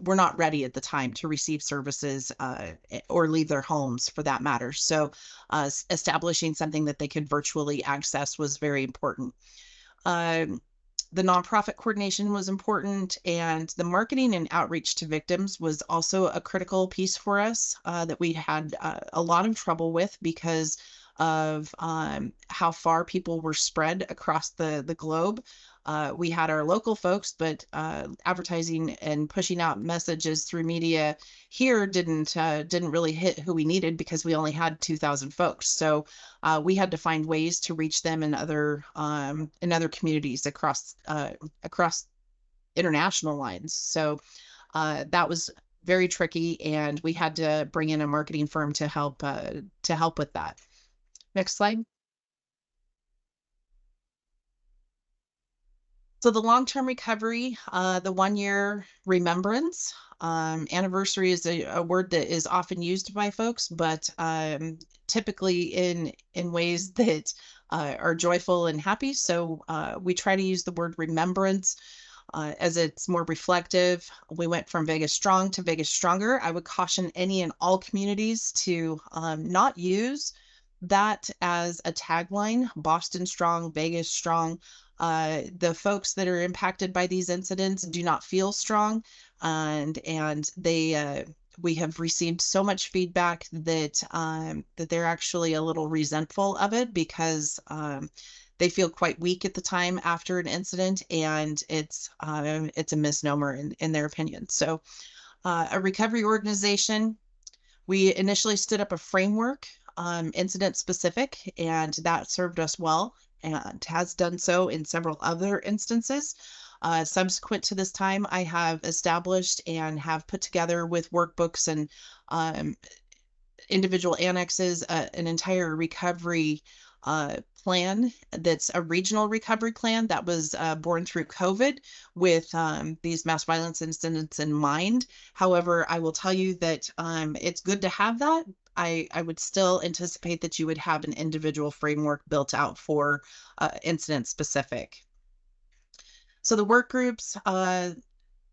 were not ready at the time to receive services or leave their homes for that matter. So establishing something that they could virtually access was very important. The nonprofit coordination was important, and the marketing and outreach to victims was also a critical piece for us that we had a lot of trouble with because of how far people were spread across the globe. We had our local folks, but advertising and pushing out messages through media here didn't really hit who we needed because we only had 2,000 folks. So we had to find ways to reach them in other communities across international lines. So that was very tricky, and we had to bring in a marketing firm to help with that. Next slide. So the long-term recovery, the 1-year remembrance, Anniversary is a word that is often used by folks, but typically in ways that are joyful and happy. So we try to use the word remembrance as it's more reflective. We went from Vegas Strong to Vegas Stronger. I would caution any and all communities to not use that as a tagline. Boston Strong, Vegas Strong. The folks that are impacted by these incidents do not feel strong, and they we have received so much feedback that that they're actually a little resentful of it because they feel quite weak at the time after an incident, and it's a misnomer in their opinion. So a recovery organization, we initially stood up a framework, incident specific, and that served us well and has done so in several other instances. Subsequent to this time, I have established and have put together with workbooks and individual annexes an entire recovery plan that's a regional recovery plan that was born through COVID with these mass violence incidents in mind. However, I will tell you that it's good to have that. I would still anticipate that you would have an individual framework built out for incident specific. So the work groups,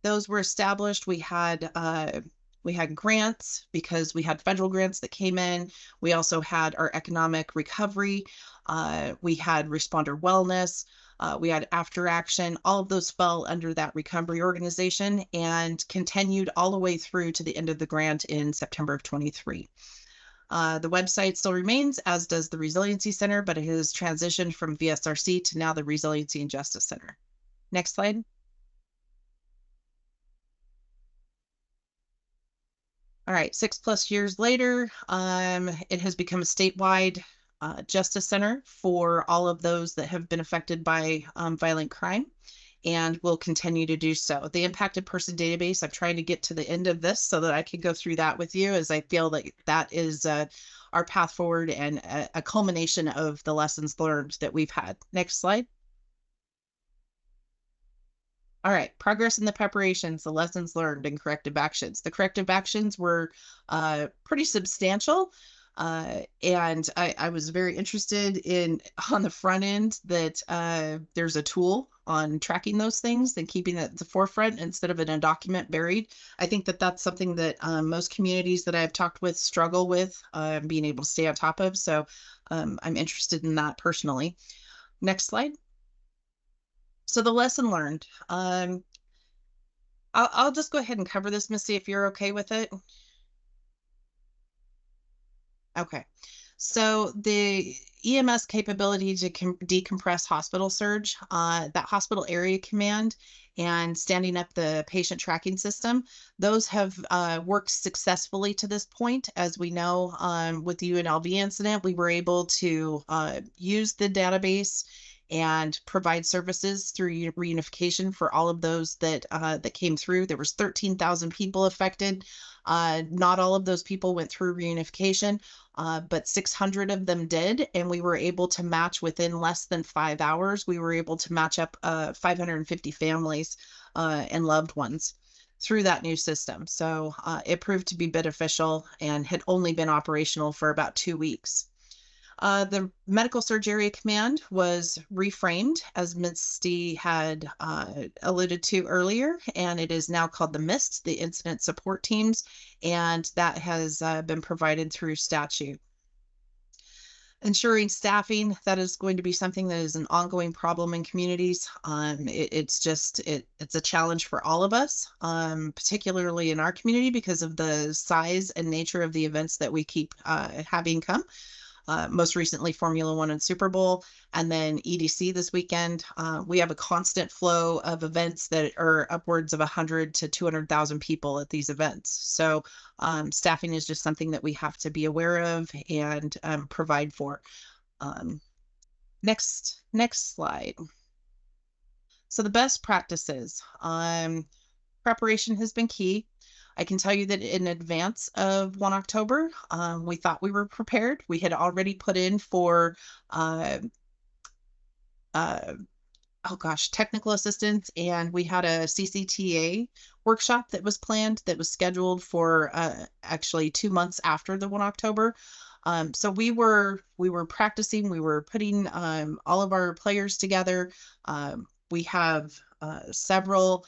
those were established. We had grants because we had federal grants that came in. We also had our economic recovery. We had responder wellness. We had after action. All of those fell under that recovery organization and continued all the way through to the end of the grant in September of 23. The website still remains, as does the Resiliency Center, but it has transitioned from VSRC to now the Resiliency and Justice Center. Next slide. All right, 6+ years later, it has become a statewide justice center for all of those that have been affected by violent crime, and will continue to do so. The impacted person database, I'm trying to get to the end of this so that I can go through that with you, as I feel like that is our path forward and a culmination of the lessons learned that we've had. Next slide. All right, progress in the preparations, the lessons learned, and corrective actions. The corrective actions were pretty substantial, and I was very interested in, on the front end, that there's a tool on tracking those things and keeping it at the forefront instead of in a document buried. I think that that's something that most communities that I've talked with struggle with being able to stay on top of. So I'm interested in that personally. Next slide. So the lesson learned, I'll just go ahead and cover this, Missy, if you're okay with it. Okay. So the EMS capability to decompress hospital surge, that hospital area command and standing up the patient tracking system, those have worked successfully to this point. As we know, with the UNLV incident, we were able to use the database and provide services through reunification for all of those that that came through. There was 13,000 people affected. Not all of those people went through reunification, but 600 of them did, and we were able to match within less than 5 hours. We were able to match up 550 families and loved ones through that new system. So it proved to be beneficial and had only been operational for about 2 weeks. The Medical Surge Area Command was reframed, as Misty had alluded to earlier, and it is now called the MIST, the Incident Support Teams, and that has been provided through statute. Ensuring staffing, that is going to be something that is an ongoing problem in communities. It's a challenge for all of us, particularly in our community because of the size and nature of the events that we keep having come. Most recently Formula One and Super Bowl, and then EDC this weekend. We have a constant flow of events that are upwards of 100 to 200,000 people at these events. So staffing is just something that we have to be aware of and provide for. Next slide. So the best practices. Preparation has been key. I can tell you that in advance of 1 October, we thought we were prepared. We had already put in for oh gosh, technical assistance, and we had a CCTA workshop that was planned that was scheduled for actually 2 months after the 1 October. So we were practicing, we were putting all of our players together. We have several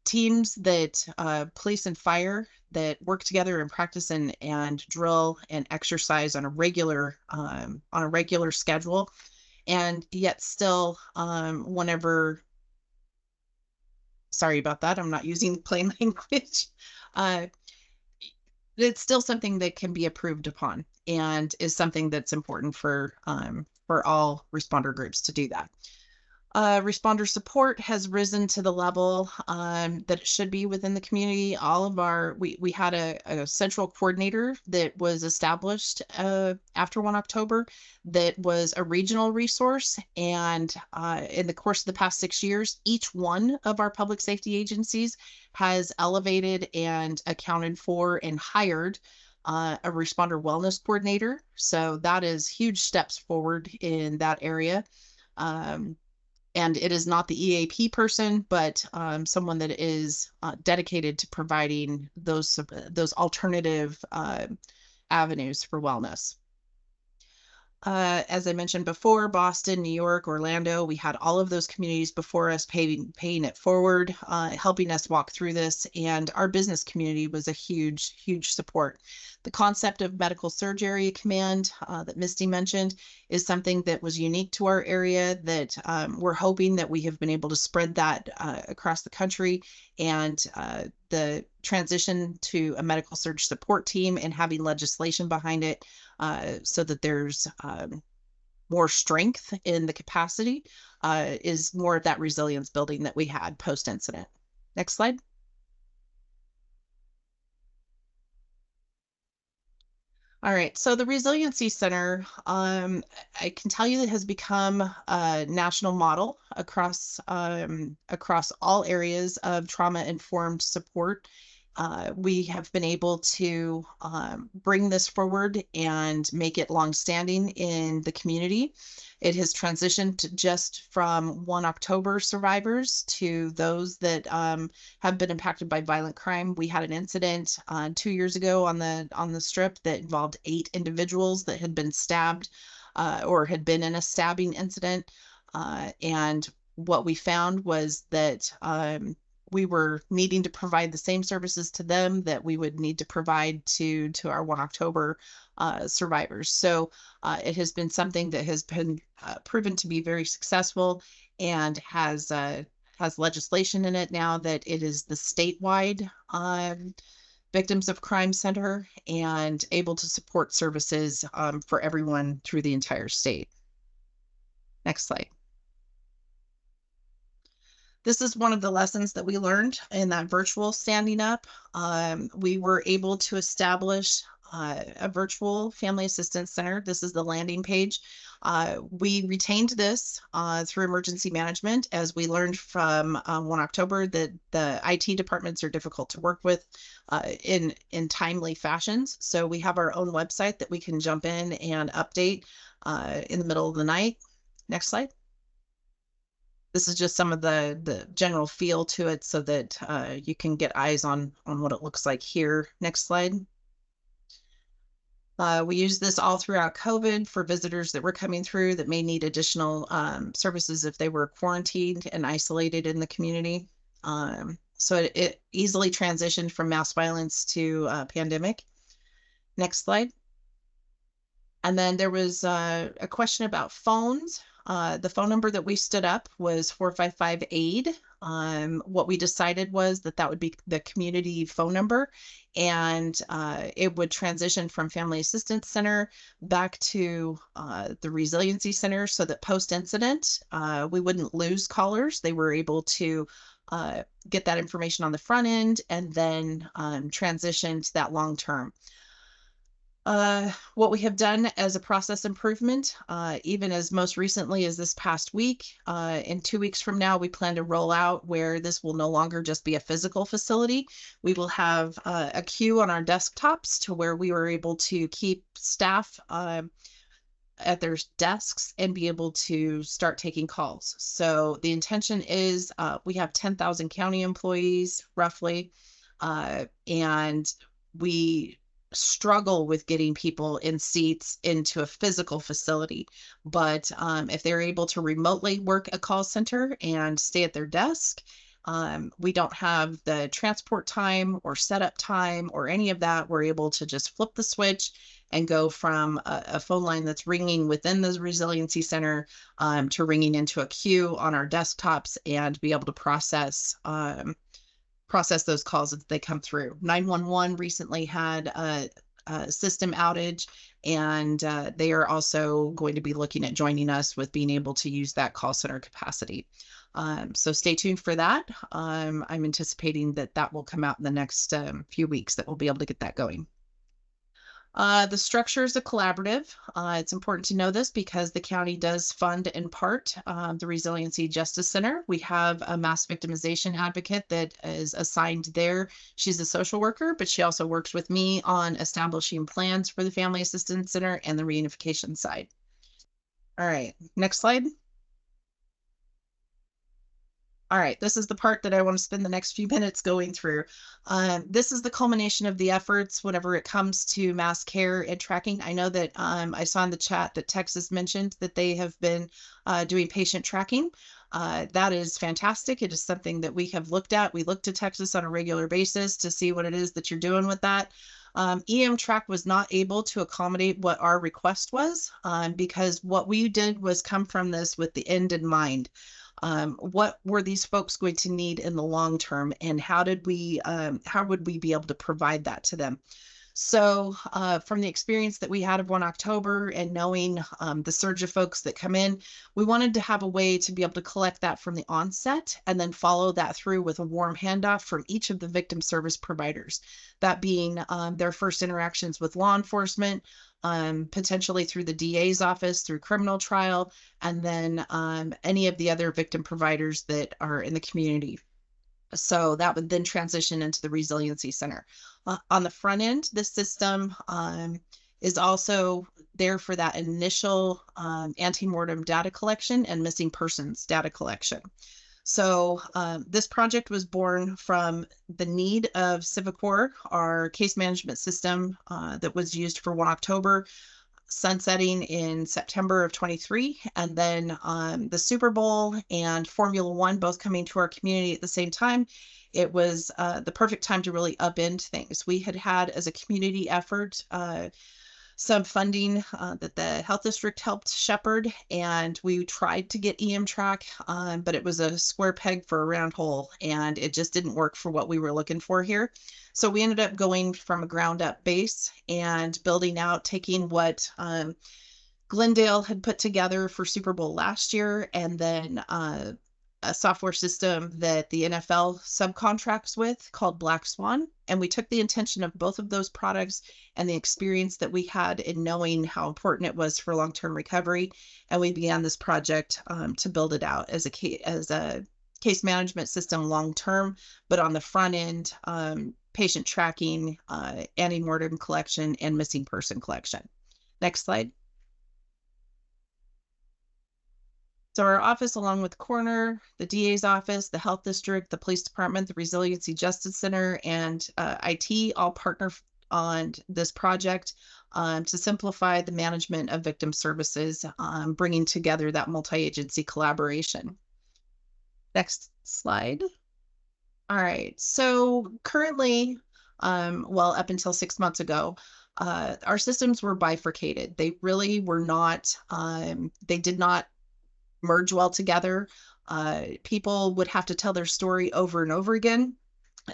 teams that police and fire that work together and practice and drill and exercise on a regular schedule. And yet still, whenever, sorry about that, I'm not using plain language. It's still something that can be approved upon and is something that's important for all responder groups to do that. Responder support has risen to the level that it should be within the community. All of we had a central coordinator that was established after 1 October that was a regional resource. And in the course of the past 6 years, each one of our public safety agencies has elevated and accounted for and hired a responder wellness coordinator. So that is huge steps forward in that area. And it is not the EAP person, but someone that is dedicated to providing those alternative avenues for wellness. As I mentioned before, Boston, New York, Orlando, we had all of those communities before us paying it forward, helping us walk through this. And our business community was a huge, huge support. The concept of medical surge area command that Misty mentioned is something that was unique to our area that we're hoping that we have been able to spread that across the country. And the transition to a medical surge support team and having legislation behind it so that there's more strength in the capacity is more of that resilience building that we had post-incident. Next slide. All right, so the Resiliency Center, I can tell you that has become a national model across all areas of trauma-informed support. We have been able to bring this forward and make it longstanding in the community. It has transitioned just from 1 October survivors to those that have been impacted by violent crime. We had an incident 2 years ago on the Strip that involved 8 individuals that had been stabbed or had been in a stabbing incident. And what we found was that we were needing to provide the same services to them that we would need to provide to our 1 October survivors. So it has been something that has been proven to be very successful and has legislation in it now that it is the statewide Victims of Crime Center and able to support services for everyone through the entire state. Next slide. This is one of the lessons that we learned in that virtual standing up. We were able to establish a virtual family assistance center. This is the landing page. We retained this through emergency management as we learned from 1 October that the IT departments are difficult to work with in timely fashions. So we have our own website that we can jump in and update in the middle of the night. Next slide. This is just some of the general feel to it so that you can get eyes on what it looks like here. Next slide. We use this all throughout COVID for visitors that were coming through that may need additional services if they were quarantined and isolated in the community. So it easily transitioned from mass violence to pandemic. Next slide. And then there was a question about phones. The phone number that we stood up was 455-AID. What we decided was that would be the community phone number, and it would transition from Family Assistance Center back to the Resiliency Center so that post-incident, we wouldn't lose callers. They were able to get that information on the front end and then transition to that long term. What we have done as a process improvement, even as most recently as this past week, in 2 weeks from now, we plan to roll out where this will no longer just be a physical facility. We will have a queue on our desktops to where we were able to keep staff at their desks and be able to start taking calls. So the intention is we have 10,000 county employees roughly, and we struggle with getting people in seats into a physical facility. But if they're able to remotely work a call center and stay at their desk, we don't have the transport time or setup time or any of that. We're able to just flip the switch and go from a phone line that's ringing within the resiliency center to ringing into a queue on our desktops and be able to process those calls as they come through. 911 recently had a system outage, and they are also going to be looking at joining us with being able to use that call center capacity. So stay tuned for that. I'm anticipating that will come out in the next few weeks, that we'll be able to get that going. The structure is a collaborative. It's important to know this because the county does fund in part the Resiliency Justice Center. We have a mass victimization advocate that is assigned there. She's a social worker, but she also works with me on establishing plans for the Family Assistance Center and the reunification side. All right, next slide. All right, this is the part that I want to spend the next few minutes going through. This is the culmination of the efforts whenever it comes to mass care and tracking. I know that I saw in the chat that Texas mentioned that they have been doing patient tracking. That is fantastic. It is something that we have looked at. We look to Texas on a regular basis to see what it is that you're doing with that. EMTrack was not able to accommodate what our request was because what we did was come from this with the end in mind. What were these folks going to need in the long term, and how would we be able to provide that to them? So from the experience that we had of 1 October and knowing the surge of folks that come in, we wanted to have a way to be able to collect that from the onset and then follow that through with a warm handoff from each of the victim service providers, that being their first interactions with law enforcement, potentially through the DA's office, through criminal trial, and then any of the other victim providers that are in the community. So that would then transition into the Resiliency Center. On the front end, this system is also there for that initial antemortem data collection and missing persons data collection. So this project was born from the need of Civicor, our case management system that was used for 1 October, sunsetting in September of 23, and then the Super Bowl and Formula One both coming to our community at the same time. It was the perfect time to really upend things. We had as a community effort some funding that the health district helped shepherd, and we tried to get EMTrack, but it was a square peg for a round hole, and it just didn't work for what we were looking for here. So we ended up going from a ground up base and building out, taking what Glendale had put together for Super Bowl last year, and then a software system that the NFL subcontracts with called Black Swan. And we took the intention of both of those products and the experience that we had in knowing how important it was for long-term recovery. And we began this project to build it out as a case management system long-term, but on the front end, patient tracking, antemortem collection, and missing person collection. Next slide. So our office, along with coroner, the DA's office, the health district, the police department, the Resiliency Justice Center, and IT all partner on this project to simplify the management of victim services, bringing together that multi-agency collaboration. Next slide. All right, so currently, well, up until 6 months ago, our systems were bifurcated. They really were not, they did not merge well together. People would have to tell their story over and over again.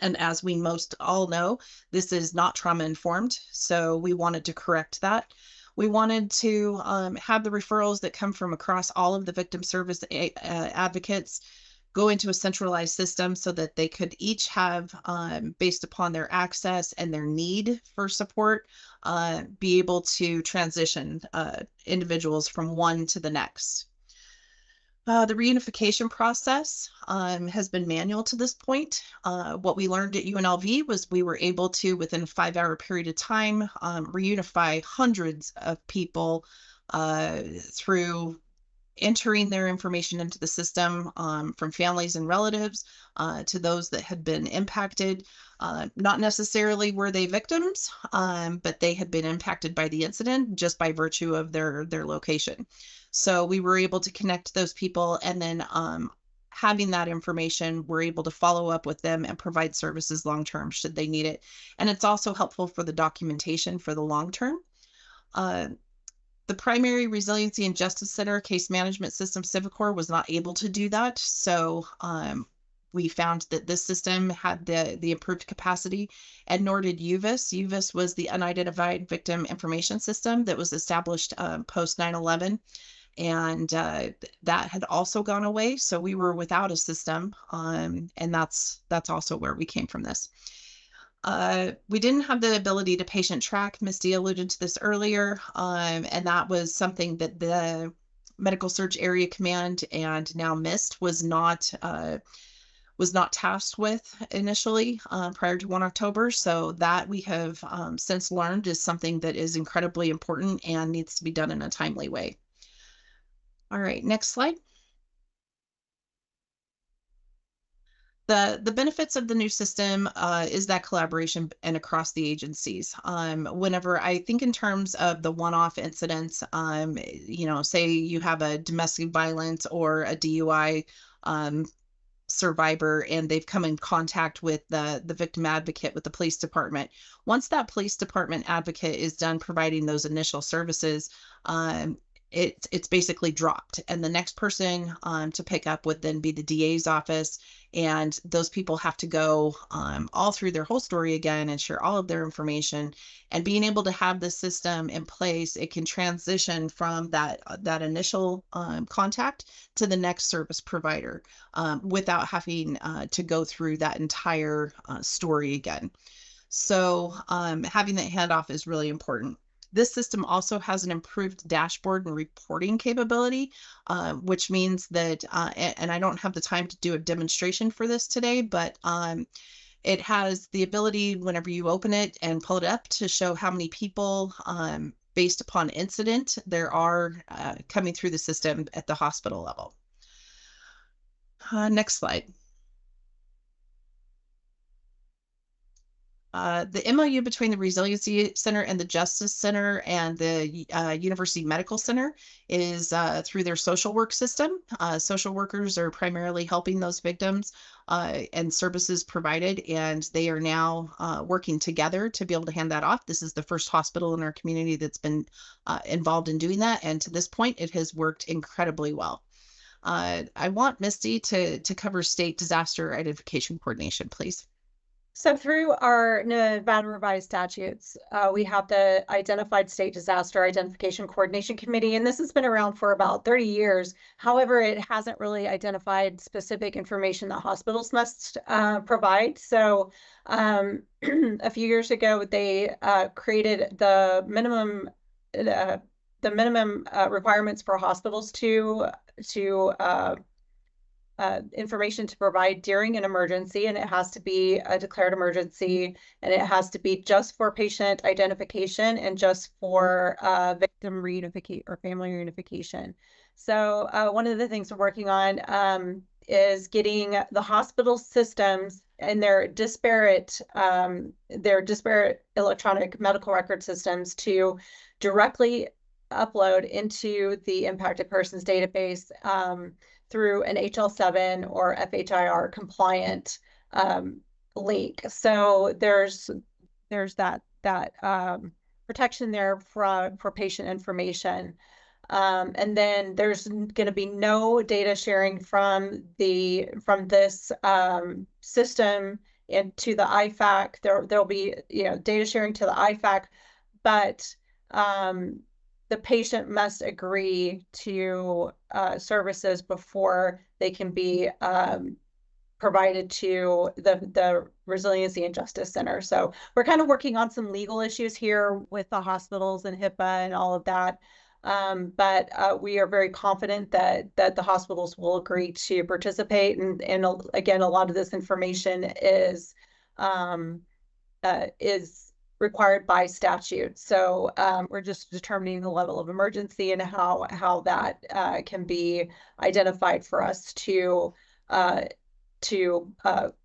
And as we most all know, this is not trauma informed. So we wanted to correct that. We wanted to have the referrals that come from across all of the victim service advocates go into a centralized system so that they could each have, based upon their access and their need for support, be able to transition individuals from one to the next. The reunification process has been manual to this point. What we learned at UNLV was we were able to, within a 5-hour period of time, reunify hundreds of people through entering their information into the system, from families and relatives to those that had been impacted. Not necessarily were they victims, but they had been impacted by the incident just by virtue of their location. So we were able to connect those people, and then having that information, we're able to follow up with them and provide services long term should they need it. And it's also helpful for the documentation for the long term. The primary resiliency and justice center case management system, Civicor, was not able to do that. So we found that this system had the improved capacity, and nor did UVIS. UVIS was the unidentified victim information system that was established post 9/11. And that had also gone away. So we were without a system. And that's also where we came from this. We didn't have the ability to patient track. Misty alluded to this earlier, and that was something that the Medical Search Area Command and now MIST was not tasked with initially prior to 1 October. So that we have since learned is something that is incredibly important and needs to be done in a timely way. All right, next slide. The benefits of the new system is that collaboration and across the agencies. Whenever I think in terms of the one-off incidents, say you have a domestic violence or a DUI survivor, and they've come in contact with the victim advocate with the police department. Once that police department advocate is done providing those initial services, it's basically dropped, and the next person to pick up would then be the DA's office, and those people have to go all through their whole story again and share all of their information. And being able to have the system in place, it can transition from that initial contact to the next service provider without having to go through that entire story again. So having that handoff is really important. This system also has an improved dashboard and reporting capability, which means that, and I don't have the time to do a demonstration for this today, but it has the ability whenever you open it and pull it up to show how many people based upon incident there are coming through the system at the hospital level. Next slide. The MOU between the Resiliency Center and the Justice Center and the University Medical Center is through their social work system. Social workers are primarily helping those victims and services provided, and they are now working together to be able to hand that off. This is the first hospital in our community that's been involved in doing that, and to this point, it has worked incredibly well. I want Misty to cover state disaster identification coordination, please. So through our Nevada revised statutes, we have the Identified State Disaster Identification Coordination Committee, and this has been around for about 30 years. However, it hasn't really identified specific information that hospitals must provide. So a few years ago, they created the minimum requirements for hospitals to information to provide during an emergency, and it has to be a declared emergency, and it has to be just for patient identification and just for victim reunification or family reunification. So one of the things we're working on is getting the hospital systems and their disparate electronic medical record systems to directly upload into the impacted persons database through an HL7 or FHIR compliant link. So there's that protection there for patient information. And then there's going to be no data sharing from this system into the IFAC. There'll be data sharing to the IFAC, but the patient must agree to services before they can be provided to the Resiliency and Justice Center. So we're kind of working on some legal issues here with the hospitals and HIPAA and all of that. But we are very confident that the hospitals will agree to participate. And again, a lot of this information is required by statute. So we're just determining the level of emergency and how that can be identified for us to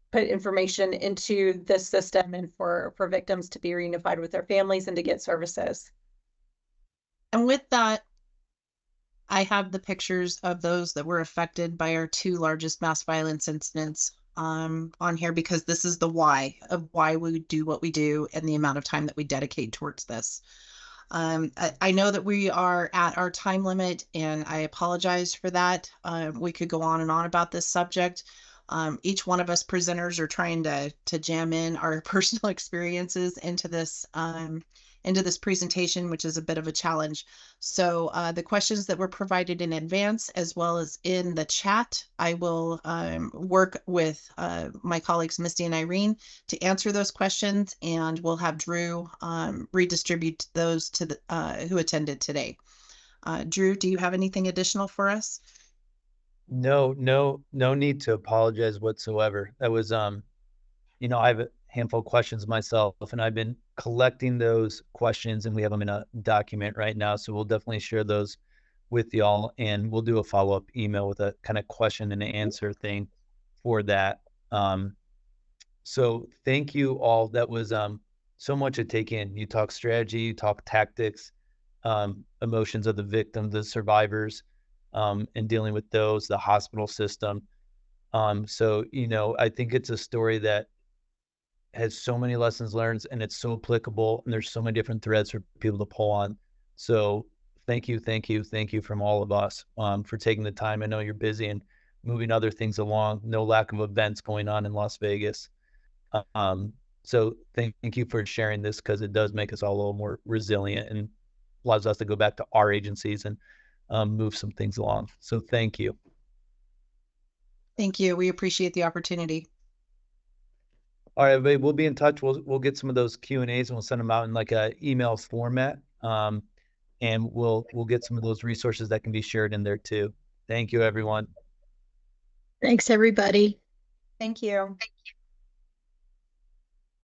put information into this system and for victims to be reunified with their families and to get services. And with that, I have the pictures of those that were affected by our 2 largest mass violence incidents on here, because this is the why of why we do what we do and the amount of time that we dedicate towards this. I know that we are at our time limit, and I apologize for that. We could go on and on about this subject. Each one of us presenters are trying to jam in our personal experiences into this presentation, which is a bit of a challenge. So the questions that were provided in advance, as well as in the chat, I will work with my colleagues Misty and Irene to answer those questions, and we'll have Drew redistribute those to the who attended today. Drew, do you have anything additional for us? No need to apologize whatsoever. That was, you know, I have a handful of questions myself, and I've been collecting those questions, and we have them in a document right now. So we'll definitely share those with y'all, and we'll do a follow-up email with a kind of question and answer thing for that. So thank you all. That was so much to take in. You talk strategy, you talk tactics, emotions of the victim, the survivors, and dealing with those, the hospital system. So, you know, I think it's a story that has so many lessons learned, and it's so applicable, and there's so many different threads for people to pull on. So thank you from all of us for taking the time. I know you're busy and moving other things along, no lack of events going on in Las Vegas. So thank you for sharing this, because it does make us all a little more resilient and allows us to go back to our agencies and move some things along. So thank you. Thank you. We appreciate the opportunity. All right, everybody, we'll be in touch. We'll get some of those Q&As, and we'll send them out in like a email format. And we'll get some of those resources that can be shared in there too. Thank you, everyone. Thanks, everybody. Thank you.